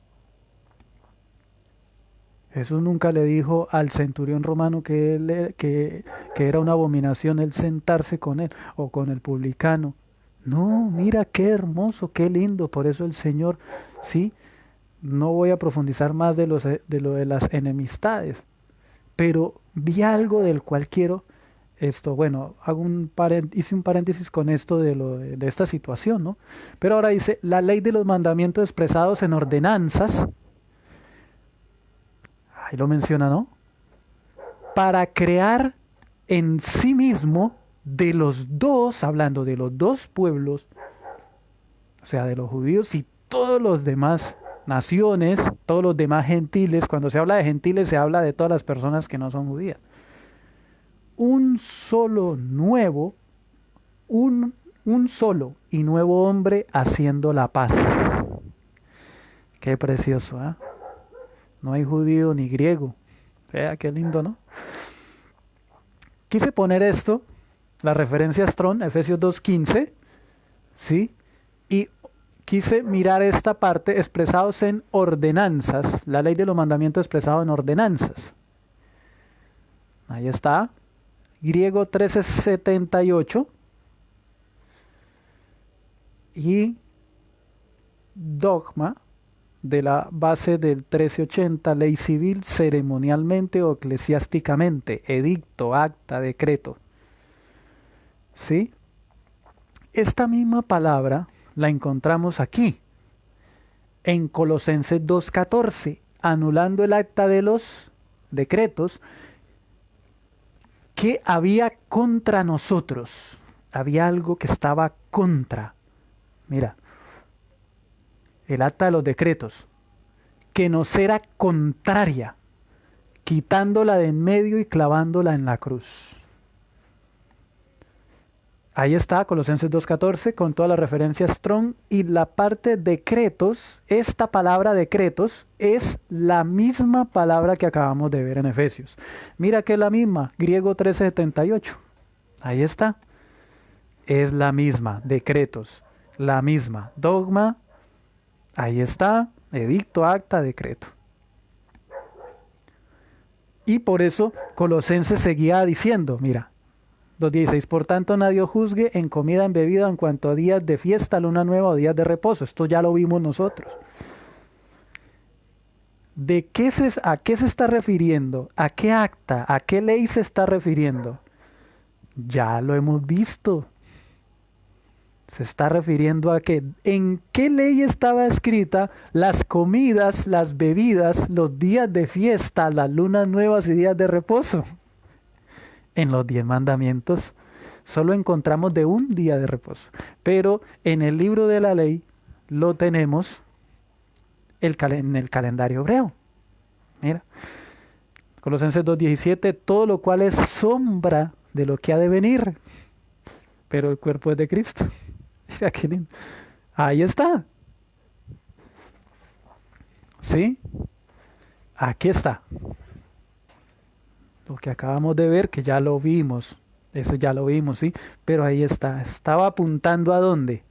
Jesús nunca le dijo al centurión romano que era una abominación el sentarse con él o con el publicano. No, mira qué hermoso, qué lindo. Por eso el Señor, sí, no voy a profundizar más de lo de las enemistades, pero vi algo del cual quiero esto. Bueno, hice un paréntesis con esto de esta situación, ¿no? Pero ahora dice, la ley de los mandamientos expresados en ordenanzas. Ahí lo menciona, ¿no? Para crear en sí mismo de los dos, hablando de los dos pueblos, o sea, de los judíos y todos los demás naciones, todos los demás gentiles. Cuando se habla de gentiles se habla de todas las personas que no son judías. Un solo nuevo, un solo y nuevo hombre haciendo la paz. Qué precioso, ¿eh? No hay judío ni griego. Vea, qué lindo, ¿no? Quise poner esto, la referencia a Strong, Efesios 2:15, ¿sí? Y quise mirar esta parte expresados en ordenanzas, la ley de los mandamientos expresado en ordenanzas. Ahí está, griego 1378 y dogma de la base del 1380, ley civil, ceremonialmente o eclesiásticamente, edicto, acta, decreto. ¿Sí? Esta misma palabra la encontramos aquí, en Colosenses 2:14, anulando el acta de los decretos que había contra nosotros. Había algo que estaba contra. Mira, el acta de los decretos, que nos era contraria, quitándola de en medio y clavándola en la cruz. Ahí está, Colosenses 2:14, con toda la referencia Strong, y la parte decretos, esta palabra decretos, es la misma palabra que acabamos de ver en Efesios. Mira que es la misma, griego 1378. Ahí está. Es la misma, decretos, la misma, dogma, ahí está, edicto, acta, decreto. Y por eso Colosenses seguía diciendo, mira, 2:16, por tanto nadie juzgue en comida, en bebida, en cuanto a días de fiesta, luna nueva o días de reposo. Esto ya lo vimos nosotros. ¿A qué se está refiriendo? ¿A qué acta? ¿A qué ley se está refiriendo? Ya lo hemos visto. Se está refiriendo a que en qué ley estaba escrita las comidas, las bebidas, los días de fiesta, las lunas nuevas y días de reposo. En los 10 mandamientos solo encontramos de un día de reposo, pero en el libro de la ley lo tenemos en el calendario hebreo. Mira, Colosenses 2:17, todo lo cual es sombra de lo que ha de venir, pero el cuerpo es de Cristo. Mira qué lindo. Ahí está. ¿Sí? Aquí está. Lo que acabamos de ver, que ya lo vimos. Eso ya lo vimos, ¿sí? Pero ahí está. Estaba apuntando ¿a dónde?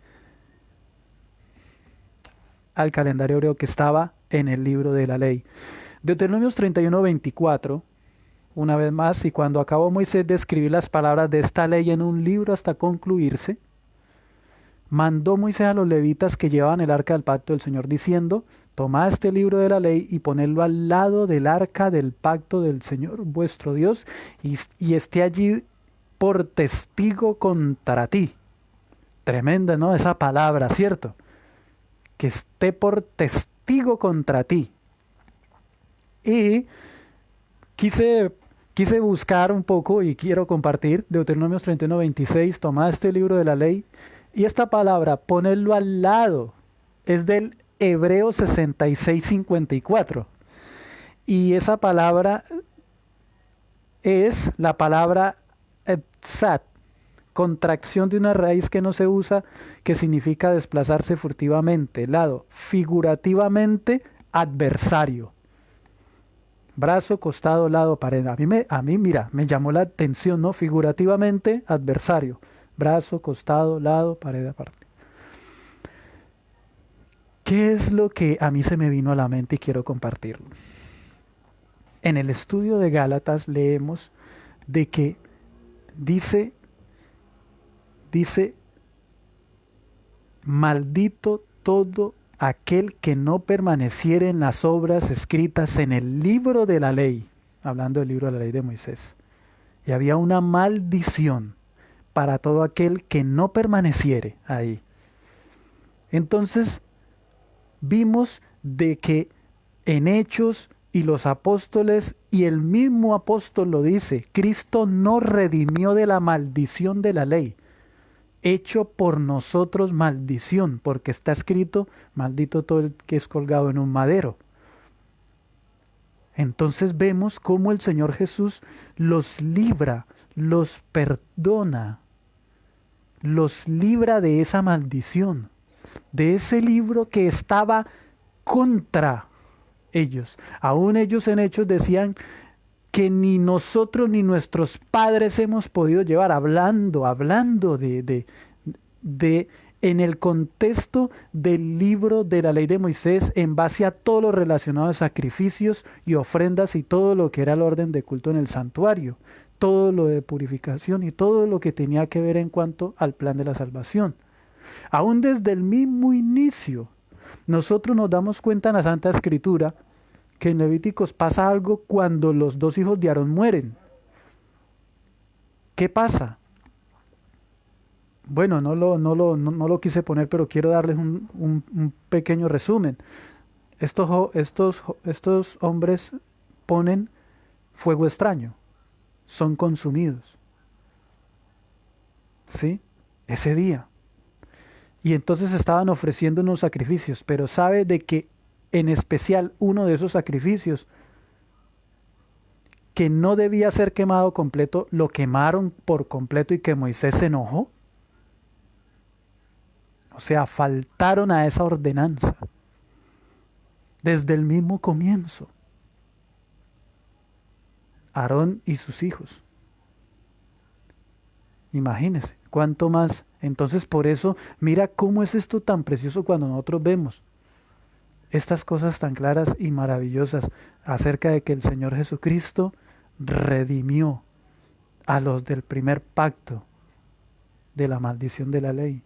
Al calendario hebreo que estaba en el libro de la ley. Deuteronomios 31:24, una vez más, y cuando acabó Moisés de escribir las palabras de esta ley en un libro hasta concluirse, mandó Moisés a los levitas que llevaban el arca del pacto del Señor diciendo, tomad este libro de la ley y ponedlo al lado del arca del pacto del Señor vuestro Dios y esté allí por testigo contra ti. Tremenda, ¿no? Esa palabra, ¿cierto? Que esté por testigo contra ti. Y quise buscar un poco y quiero compartir Deuteronomios 31:26, tomad este libro de la ley. Y esta palabra, ponerlo al lado, es del Hebreo 66:54. Y esa palabra es la palabra tzat, contracción de una raíz que no se usa, que significa desplazarse furtivamente, lado, figurativamente adversario. Brazo, costado, lado, pared. A mí, mira, me llamó la atención, ¿no? Figurativamente adversario. Brazo, costado, lado, pared aparte. ¿Qué es lo que a mí se me vino a la mente y quiero compartirlo? En el estudio de Gálatas leemos de que dice, maldito todo aquel que no permaneciere en las obras escritas en el libro de la ley, hablando del libro de la ley de Moisés. Y había una maldición para todo aquel que no permaneciere ahí. Entonces, vimos de que en Hechos y los apóstoles, y el mismo apóstol lo dice, Cristo no redimió de la maldición de la ley. hecho por nosotros maldición, porque está escrito, maldito todo el que es colgado en un madero. Entonces vemos cómo el Señor Jesús los libra, los perdona, los libra de esa maldición, de ese libro que estaba contra ellos. Aún ellos en Hechos decían que ni nosotros ni nuestros padres hemos podido llevar, hablando de en el contexto del libro de la ley de Moisés, en base a todo lo relacionado a sacrificios y ofrendas y todo lo que era el orden de culto en el santuario, todo lo de purificación y todo lo que tenía que ver en cuanto al plan de la salvación. Aún desde el mismo inicio, nosotros nos damos cuenta en la Santa Escritura que en Levíticos pasa algo cuando los dos hijos de Aarón mueren. ¿Qué pasa? Bueno, no lo quise poner, pero quiero darles un pequeño resumen. Estos hombres ponen fuego extraño, son consumidos. ¿Sí? Ese día. Y entonces estaban ofreciendo unos sacrificios, pero sabe de que en especial uno de esos sacrificios que no debía ser quemado completo, lo quemaron por completo y que Moisés se enojó. O sea, faltaron a esa ordenanza desde el mismo comienzo. Aarón y sus hijos. Imagínense, cuánto más. Entonces por eso, mira cómo es esto tan precioso cuando nosotros vemos estas cosas tan claras y maravillosas acerca de que el Señor Jesucristo redimió a los del primer pacto de la maldición de la ley.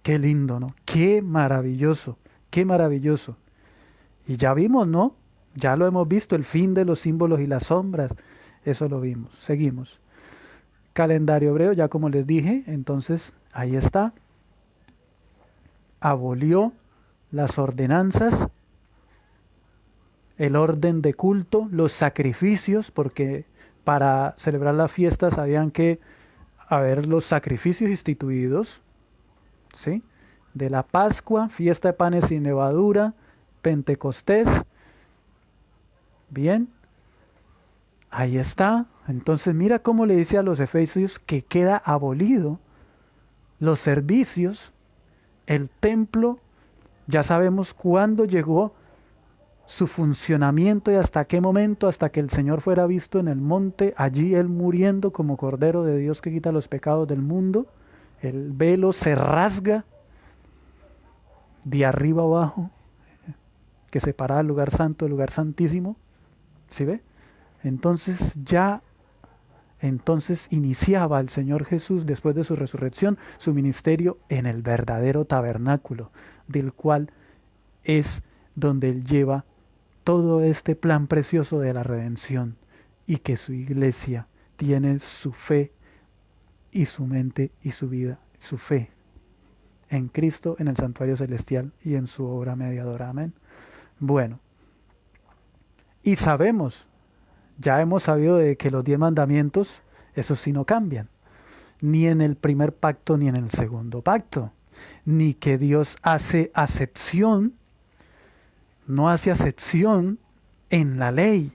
Qué lindo, ¿no? Qué maravilloso, qué maravilloso. Y ya vimos, ¿no? Ya lo hemos visto, el fin de los símbolos y las sombras. Eso lo vimos. Seguimos. Calendario hebreo, ya como les dije, entonces ahí está. Abolió las ordenanzas, el orden de culto, los sacrificios, porque para celebrar las fiestas habían que haber los sacrificios instituidos, ¿sí? De la Pascua, fiesta de panes sin levadura, Pentecostés. Bien, ahí está. Entonces mira cómo le dice a los efesios que queda abolido los servicios, el templo. Ya sabemos cuándo llegó su funcionamiento y hasta qué momento, hasta que el Señor fuera visto en el monte, allí Él muriendo como Cordero de Dios que quita los pecados del mundo. El velo se rasga de arriba abajo, que separaba el lugar santo del lugar santísimo. ¿Sí ve? Entonces iniciaba el Señor Jesús, después de su resurrección, su ministerio en el verdadero tabernáculo, del cual es donde Él lleva todo este plan precioso de la redención, y que su iglesia tiene su fe y su mente y su vida, su fe en Cristo, en el santuario celestial y en su obra mediadora. Amén. Bueno, y sabemos, ya hemos sabido de que los 10 mandamientos, esos sí no cambian, ni en el primer pacto ni en el segundo pacto, ni que Dios hace acepción, no hace acepción en la ley.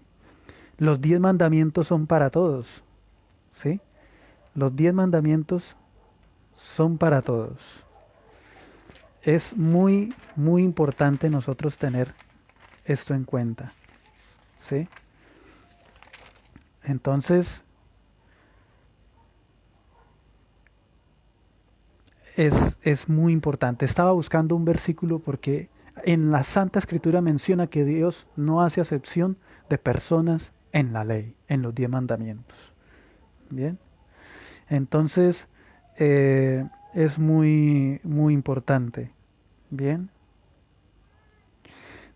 Los 10 mandamientos son para todos, ¿sí? Los 10 mandamientos son para todos. Es muy, muy importante nosotros tener esto en cuenta, ¿sí? Entonces, es muy importante. Estaba buscando un versículo porque en la Santa Escritura menciona que Dios no hace acepción de personas en la ley, en los 10 mandamientos. Bien, entonces es muy, muy importante. Bien,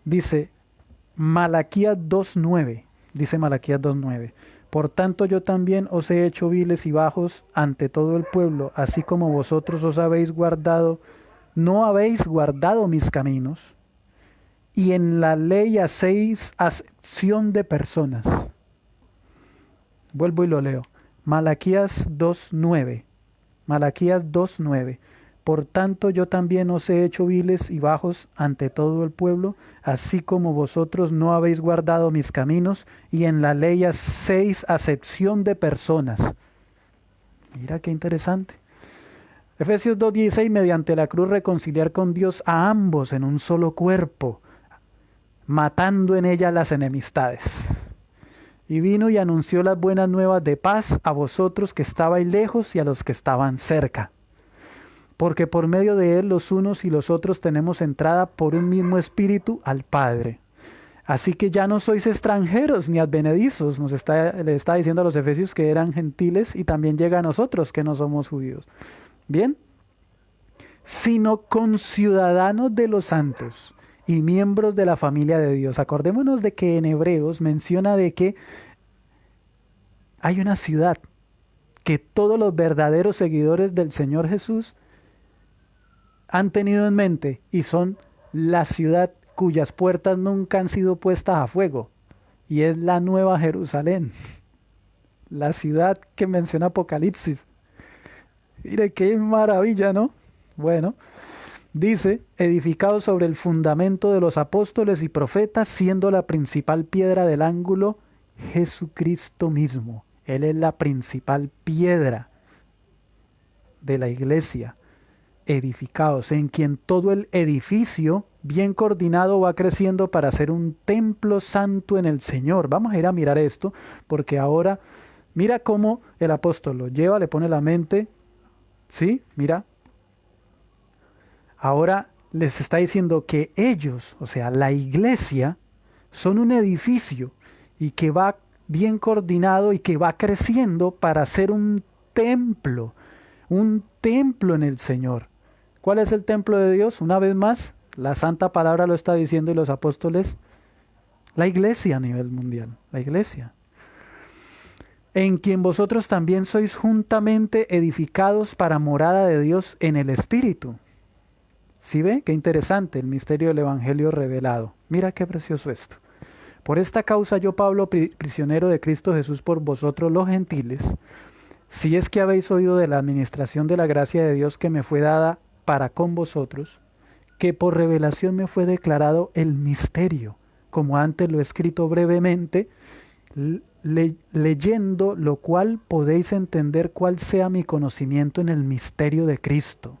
dice Malaquías 2:9, dice Malaquías 2:9. Por tanto yo también os he hecho viles y bajos ante todo el pueblo, así como vosotros os habéis guardado, no habéis guardado mis caminos, y en la ley hacéis acepción de personas. Vuelvo y lo leo. Malaquías 2:9. Malaquías 2:9. Por tanto yo también os he hecho viles y bajos ante todo el pueblo, así como vosotros no habéis guardado mis caminos, y en la ley hacéis acepción de personas. Mira qué interesante. Efesios 2:16, mediante la cruz reconciliar con Dios a ambos en un solo cuerpo, matando en ella las enemistades. Y vino y anunció las buenas nuevas de paz a vosotros que estabais lejos y a los que estaban cerca. Porque por medio de él los unos y los otros tenemos entrada por un mismo espíritu al Padre. Así que ya no sois extranjeros ni advenedizos, le está diciendo a los efesios que eran gentiles, y también llega a nosotros que no somos judíos. Bien, sino conciudadanos de los santos y miembros de la familia de Dios. Acordémonos de que en Hebreos menciona de que hay una ciudad que todos los verdaderos seguidores del Señor Jesús han tenido en mente, y son la ciudad cuyas puertas nunca han sido puestas a fuego, y es la Nueva Jerusalén, la ciudad que menciona Apocalipsis. Mire qué maravilla, ¿no? Bueno, dice, edificado sobre el fundamento de los apóstoles y profetas, siendo la principal piedra del ángulo Jesucristo mismo. Él es la principal piedra de la iglesia. Edificados, en quien todo el edificio bien coordinado va creciendo para ser un templo santo en el Señor. Vamos a ir a mirar esto, porque ahora mira cómo el apóstol lo lleva, le pone la mente, ¿sí? Mira, ahora les está diciendo que ellos, o sea, la iglesia, son un edificio y que va bien coordinado y que va creciendo para ser un templo en el Señor. ¿Cuál es el templo de Dios? Una vez más, la santa palabra lo está diciendo, y los apóstoles, la iglesia a nivel mundial, la iglesia. En quien vosotros también sois juntamente edificados para morada de Dios en el Espíritu. ¿Sí ve? Qué interesante el misterio del Evangelio revelado. Mira qué precioso esto. Por esta causa yo, Pablo, prisionero de Cristo Jesús por vosotros los gentiles, si es que habéis oído de la administración de la gracia de Dios que me fue dada para con vosotros, que por revelación me fue declarado el misterio, como antes lo he escrito brevemente, leyendo lo cual podéis entender cuál sea mi conocimiento en el misterio de Cristo.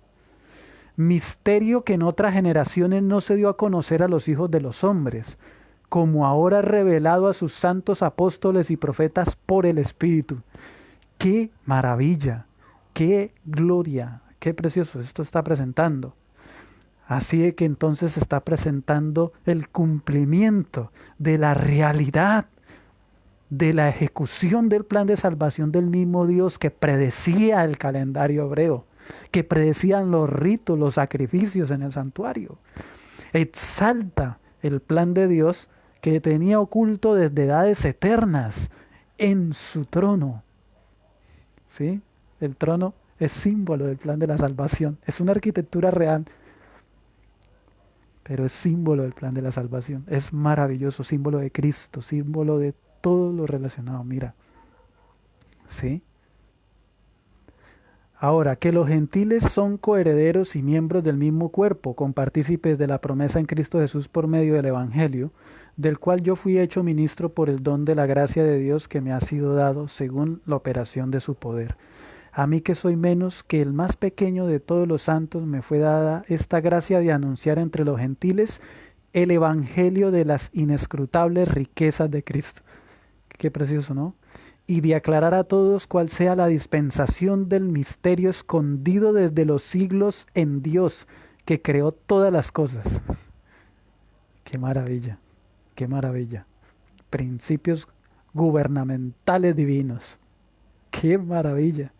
Misterio que en otras generaciones no se dio a conocer a los hijos de los hombres, como ahora revelado a sus santos apóstoles y profetas por el Espíritu. ¡Qué maravilla! ¡Qué gloria! ¡Qué precioso esto está presentando! Así es que entonces está presentando el cumplimiento de la realidad de la ejecución del plan de salvación del mismo Dios que predecía el calendario hebreo, que predecían los ritos, los sacrificios en el santuario. Exalta el plan de Dios que tenía oculto desde edades eternas en su trono. ¿Sí? El trono es símbolo del plan de la salvación. Es una arquitectura real, pero es símbolo del plan de la salvación. Es maravilloso, símbolo de Cristo, símbolo de todo lo relacionado. Mira. ¿Sí? Ahora, que los gentiles son coherederos y miembros del mismo cuerpo, compartícipes de la promesa en Cristo Jesús por medio del Evangelio, del cual yo fui hecho ministro por el don de la gracia de Dios que me ha sido dado según la operación de su poder. A mí que soy menos que el más pequeño de todos los santos, me fue dada esta gracia de anunciar entre los gentiles el Evangelio de las inescrutables riquezas de Cristo. Qué precioso, ¿no? Y de aclarar a todos cuál sea la dispensación del misterio escondido desde los siglos en Dios, que creó todas las cosas. ¡Qué maravilla! ¡Qué maravilla! Principios gubernamentales divinos. ¡Qué maravilla!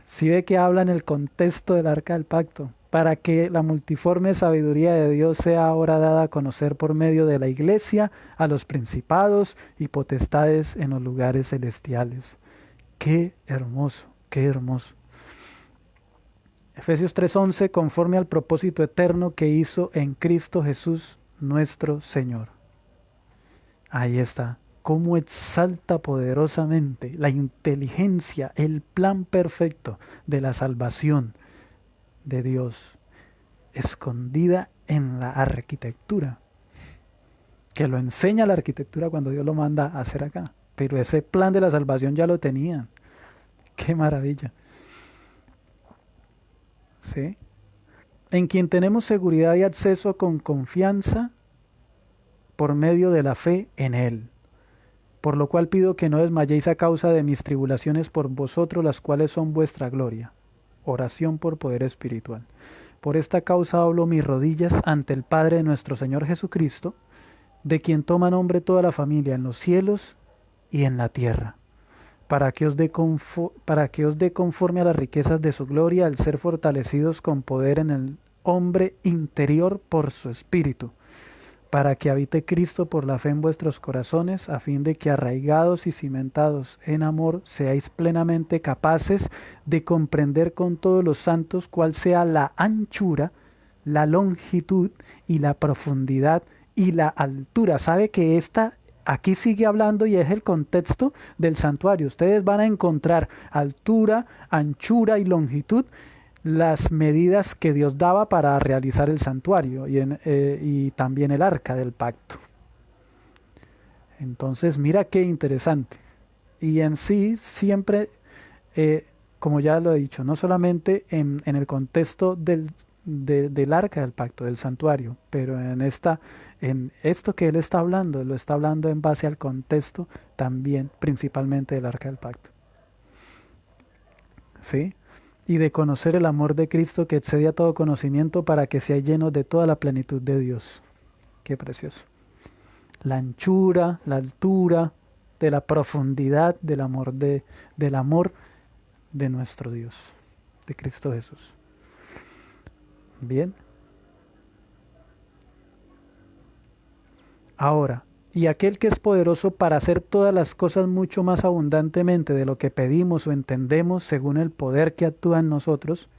Si ve que habla en el contexto del Arca del Pacto, para que la multiforme sabiduría de Dios sea ahora dada a conocer por medio de la Iglesia a los principados y potestades en los lugares celestiales. ¡Qué hermoso! ¡Qué hermoso! Efesios 3:11, conforme al propósito eterno que hizo en Cristo Jesús nuestro Señor. Ahí está. cómo exalta poderosamente la inteligencia, el plan perfecto de la salvación de Dios, escondida en la arquitectura, que lo enseña la arquitectura cuando Dios lo manda a hacer acá. Pero ese plan de la salvación ya lo tenían. ¡Qué maravilla! ¿Sí? En quien tenemos seguridad y acceso con confianza por medio de la fe en Él. Por lo cual pido que no desmayéis a causa de mis tribulaciones por vosotros, las cuales son vuestra gloria. Oración por poder espiritual. Por esta causa hablo mis rodillas ante el Padre de nuestro Señor Jesucristo, de quien toma nombre toda la familia en los cielos y en la tierra, para que os dé conforme a las riquezas de su gloria, al ser fortalecidos con poder en el hombre interior por su espíritu, para que habite Cristo por la fe en vuestros corazones, a fin de que arraigados y cimentados en amor seáis plenamente capaces de comprender con todos los santos cuál sea la anchura, la longitud y la profundidad y la altura. ¿Sabe que aquí sigue hablando y es el contexto del santuario? Ustedes van a encontrar altura, anchura y longitud, las medidas que Dios daba para realizar el santuario y también el arca del pacto. Entonces, mira qué interesante. Y en sí, siempre, como ya lo he dicho, no solamente en el contexto del arca del pacto, del santuario, pero en esto que él está hablando, lo está hablando en base al contexto también, principalmente del arca del pacto. ¿Sí? Y de conocer el amor de Cristo que excede a todo conocimiento, para que sea lleno de toda la plenitud de Dios. Qué precioso. La anchura, la altura, de la profundidad del amor de nuestro Dios, de Cristo Jesús. Bien. Ahora, y aquel que es poderoso para hacer todas las cosas mucho más abundantemente de lo que pedimos o entendemos, según el poder que actúa en nosotros,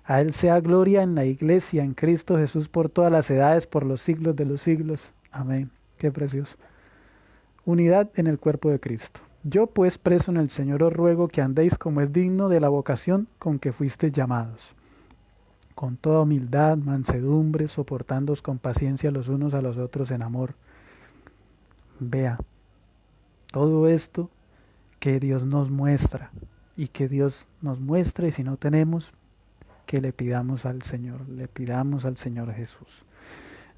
a Él sea gloria en la Iglesia, en Cristo Jesús, por todas las edades, por los siglos de los siglos. Amén. Qué precioso. Unidad en el cuerpo de Cristo. Yo pues, preso en el Señor, os ruego que andéis como es digno de la vocación con que fuisteis llamados, con toda humildad, mansedumbre, soportándoos con paciencia los unos a los otros en amor. Vea, todo esto que Dios nos muestra, y que Dios nos muestra, y si no tenemos, que le pidamos al Señor Jesús.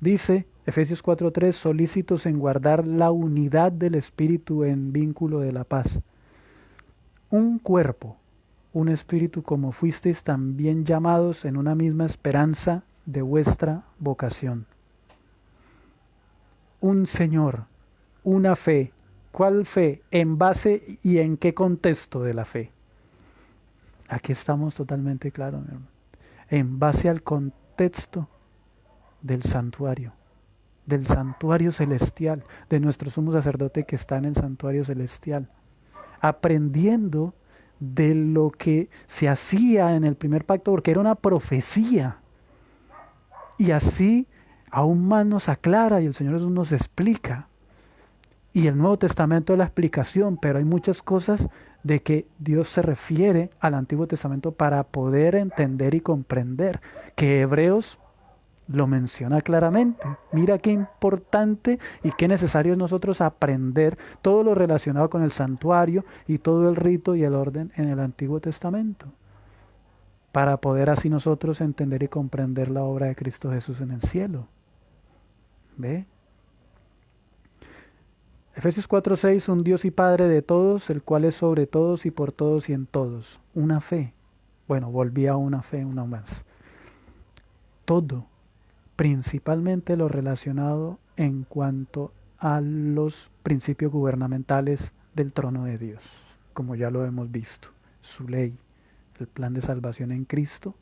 Dice Efesios 4:3, solícitos en guardar la unidad del Espíritu en vínculo de la paz. Un cuerpo, un espíritu, como fuisteis también llamados en una misma esperanza de vuestra vocación. Un Señor, una fe. ¿Cuál fe? ¿En base y en qué contexto de la fe? Aquí estamos totalmente claros, mi hermano. En base al contexto del santuario celestial, de nuestro sumo sacerdote que está en el santuario celestial, aprendiendo de lo que se hacía en el primer pacto, porque era una profecía, y así aún más nos aclara y el Señor Jesús nos explica. Y el Nuevo Testamento es la explicación, pero hay muchas cosas de que Dios se refiere al Antiguo Testamento para poder entender y comprender, que Hebreos lo menciona claramente. Mira qué importante y qué necesario es nosotros aprender todo lo relacionado con el santuario y todo el rito y el orden en el Antiguo Testamento, para poder así nosotros entender y comprender la obra de Cristo Jesús en el cielo. ¿Ve? Efesios 4:6, un Dios y Padre de todos, el cual es sobre todos y por todos y en todos. Una fe. Bueno, volví a una fe, una más. Todo, principalmente lo relacionado en cuanto a los principios gubernamentales del trono de Dios, como ya lo hemos visto. Su ley, el plan de salvación en Cristo,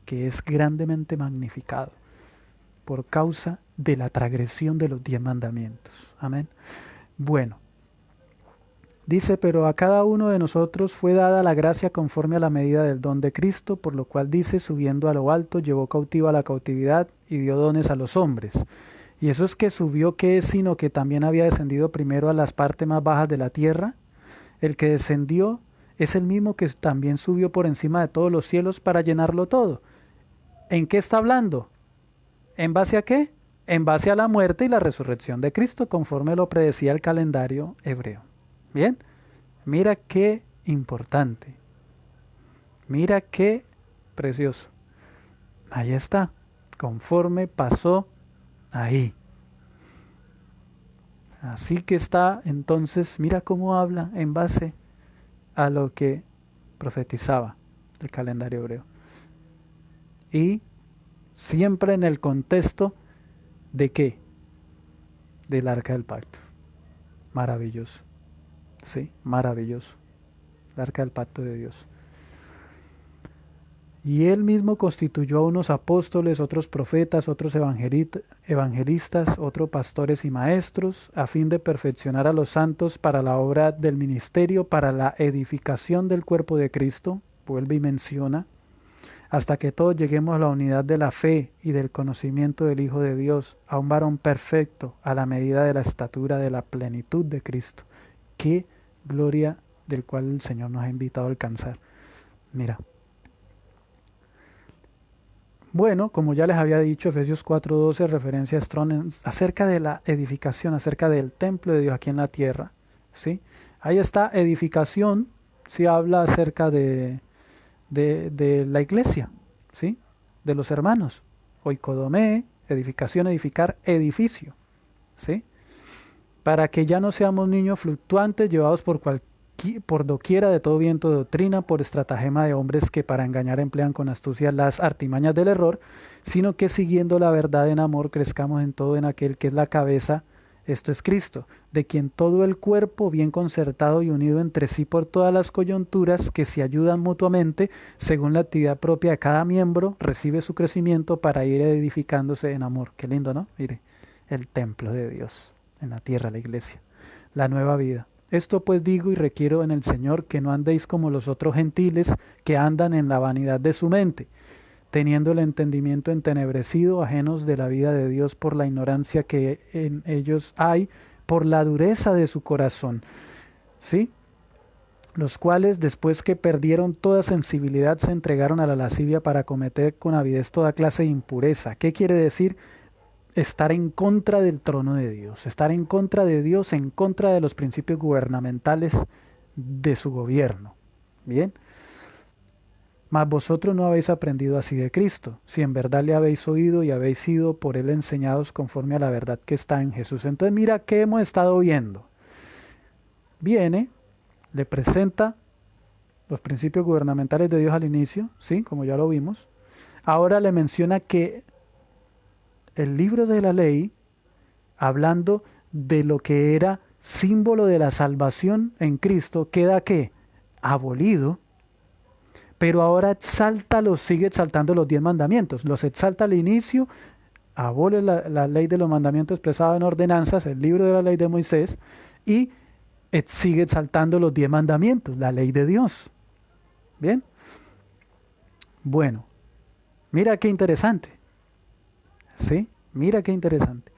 que es grandemente magnificado por causa de la transgresión de los 10 mandamientos. Amén. Bueno, dice, pero a cada uno de nosotros fue dada la gracia conforme a la medida del don de Cristo, por lo cual dice, subiendo a lo alto, llevó cautiva la cautividad y dio dones a los hombres. Y eso es que subió, ¿qué es? Sino que también había descendido primero a las partes más bajas de la tierra. El que descendió es el mismo que también subió por encima de todos los cielos para llenarlo todo. ¿En qué está hablando? ¿En base a qué? En base a la muerte y la resurrección de Cristo, conforme lo predecía el calendario hebreo. Bien, mira qué importante. Mira qué precioso. Ahí está, conforme pasó ahí. Así que está, entonces, mira cómo habla en base a lo que profetizaba el calendario hebreo. Y siempre en el contexto de qué? Del arca del pacto. Maravilloso. Sí, maravilloso. El arca del pacto de Dios. Y él mismo constituyó a unos apóstoles, otros profetas, otros evangelistas, otros pastores y maestros, a fin de perfeccionar a los santos para la obra del ministerio, para la edificación del cuerpo de Cristo, vuelve y menciona, hasta que todos lleguemos a la unidad de la fe y del conocimiento del Hijo de Dios, a un varón perfecto, a la medida de la estatura de la plenitud de Cristo. Qué gloria del cual el Señor nos ha invitado a alcanzar. Mira. Bueno, como ya les había dicho, Efesios 4:12, referencia a Strong acerca de la edificación, acerca del templo de Dios aquí en la tierra. ¿Sí? Ahí está, edificación, sí habla acerca de la iglesia, ¿sí? De los hermanos. Oikodomé, edificación, edificar, edificio, ¿sí? Para que ya no seamos niños fluctuantes llevados por doquiera de todo viento de doctrina, por estratagema de hombres que para engañar emplean con astucia las artimañas del error, sino que siguiendo la verdad en amor crezcamos en todo en aquel que es la cabeza, esto es Cristo, de quien todo el cuerpo, bien concertado y unido entre sí por todas las coyunturas que se ayudan mutuamente, según la actividad propia de cada miembro, recibe su crecimiento para ir edificándose en amor. Qué lindo, ¿no? Mire, el templo de Dios, en la tierra, la iglesia, la nueva vida. Esto pues digo y requiero en el Señor que no andéis como los otros gentiles que andan en la vanidad de su mente, teniendo el entendimiento entenebrecido, ajenos de la vida de Dios por la ignorancia que en ellos hay, por la dureza de su corazón, ¿sí? Los cuales, después que perdieron toda sensibilidad, se entregaron a la lascivia para cometer con avidez toda clase de impureza. ¿Qué quiere decir? Estar en contra del trono de Dios, estar en contra de Dios, en contra de los principios gubernamentales de su gobierno. Bien. Mas vosotros no habéis aprendido así de Cristo, si en verdad le habéis oído y habéis sido por él enseñados conforme a la verdad que está en Jesús. Entonces mira qué hemos estado viendo. Viene, le presenta los principios gubernamentales de Dios al inicio, ¿sí? Como ya lo vimos. Ahora le menciona que el libro de la ley, hablando de lo que era símbolo de la salvación en Cristo, queda ¿qué? Abolido. Pero ahora sigue exaltando los 10 mandamientos. Los exalta al inicio, abole la ley de los mandamientos expresada en ordenanzas, el libro de la ley de Moisés, y sigue exaltando los 10 mandamientos, la ley de Dios. ¿Bien? Bueno, mira qué interesante. ¿Sí? Mira qué interesante.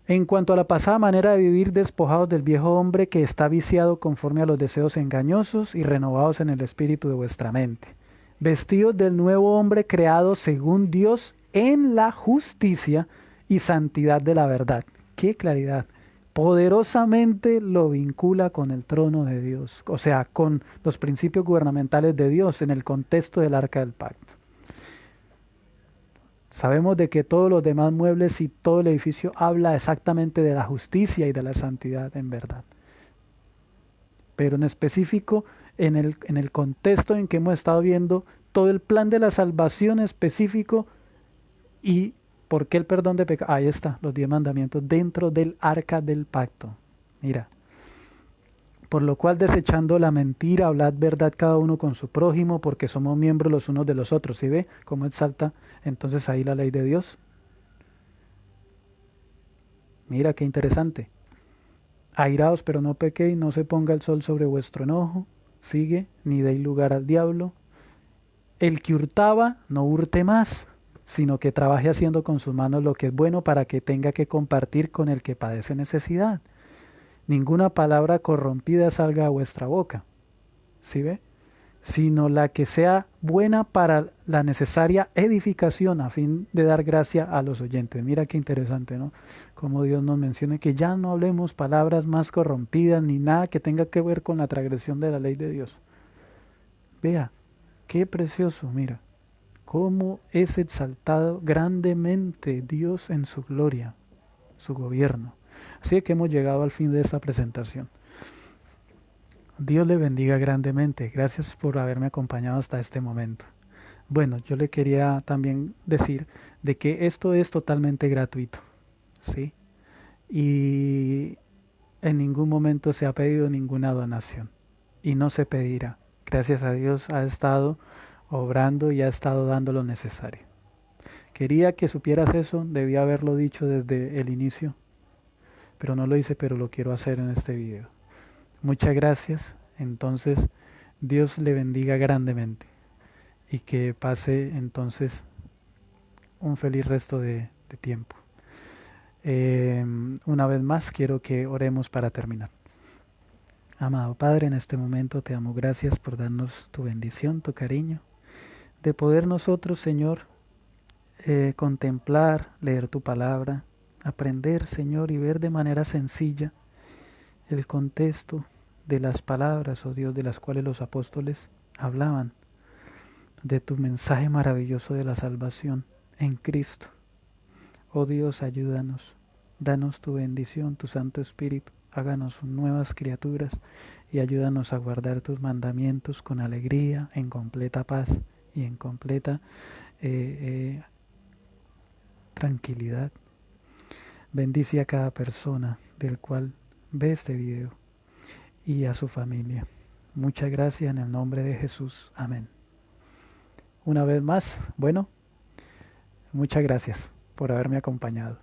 En cuanto a la pasada manera de vivir, despojados del viejo hombre que está viciado conforme a los deseos engañosos y renovados en el espíritu de vuestra mente, vestidos del nuevo hombre creado según Dios en la justicia y santidad de la verdad. ¡Qué claridad! Poderosamente lo vincula con el trono de Dios, o sea, con los principios gubernamentales de Dios en el contexto del arca del pacto. Sabemos de que todos los demás muebles y todo el edificio habla exactamente de la justicia y de la santidad en verdad. Pero en específico, en el contexto en que hemos estado viendo, todo el plan de la salvación específico y por qué el perdón de pecados. Ahí está, los 10 mandamientos dentro del arca del pacto. Mira. Por lo cual, desechando la mentira, hablad verdad cada uno con su prójimo, porque somos miembros los unos de los otros. ¿Sí ve cómo exalta entonces ahí la ley de Dios? Mira qué interesante. Airaos, pero no pequéis, no se ponga el sol sobre vuestro enojo. Sigue, ni deis lugar al diablo. El que hurtaba, no hurte más, sino que trabaje haciendo con sus manos lo que es bueno para que tenga que compartir con el que padece necesidad. Ninguna palabra corrompida salga a vuestra boca, ¿sí ve? Sino la que sea buena para la necesaria edificación a fin de dar gracia a los oyentes. Mira qué interesante, ¿no? Como Dios nos menciona que ya no hablemos palabras más corrompidas ni nada que tenga que ver con la transgresión de la ley de Dios. Vea, qué precioso, mira, cómo es exaltado grandemente Dios en su gloria, su gobierno. Así que hemos llegado al fin de esta presentación. Dios le bendiga grandemente. Gracias por haberme acompañado hasta este momento. Bueno, yo le quería también decir de que esto es totalmente gratuito, ¿sí? Y en ningún momento se ha pedido ninguna donación y no se pedirá. Gracias a Dios ha estado obrando y ha estado dando lo necesario. Quería que supieras eso, debía haberlo dicho desde el inicio, pero no lo hice, pero lo quiero hacer en este video. Muchas gracias. Entonces, Dios le bendiga grandemente y que pase entonces un feliz resto de tiempo. Una vez más, quiero que oremos para terminar. Amado Padre, en este momento te damos gracias por darnos tu bendición, tu cariño, de poder nosotros, Señor, contemplar, leer tu palabra, aprender, Señor, y ver de manera sencilla el contexto de las palabras, oh Dios, de las cuales los apóstoles hablaban, de tu mensaje maravilloso de la salvación en Cristo. Oh Dios, ayúdanos, danos tu bendición, tu Santo Espíritu, háganos nuevas criaturas y ayúdanos a guardar tus mandamientos con alegría, en completa paz y en completa tranquilidad. Bendice a cada persona del cual ve este video y a su familia. Muchas gracias en el nombre de Jesús. Amén. Una vez más, bueno, muchas gracias por haberme acompañado.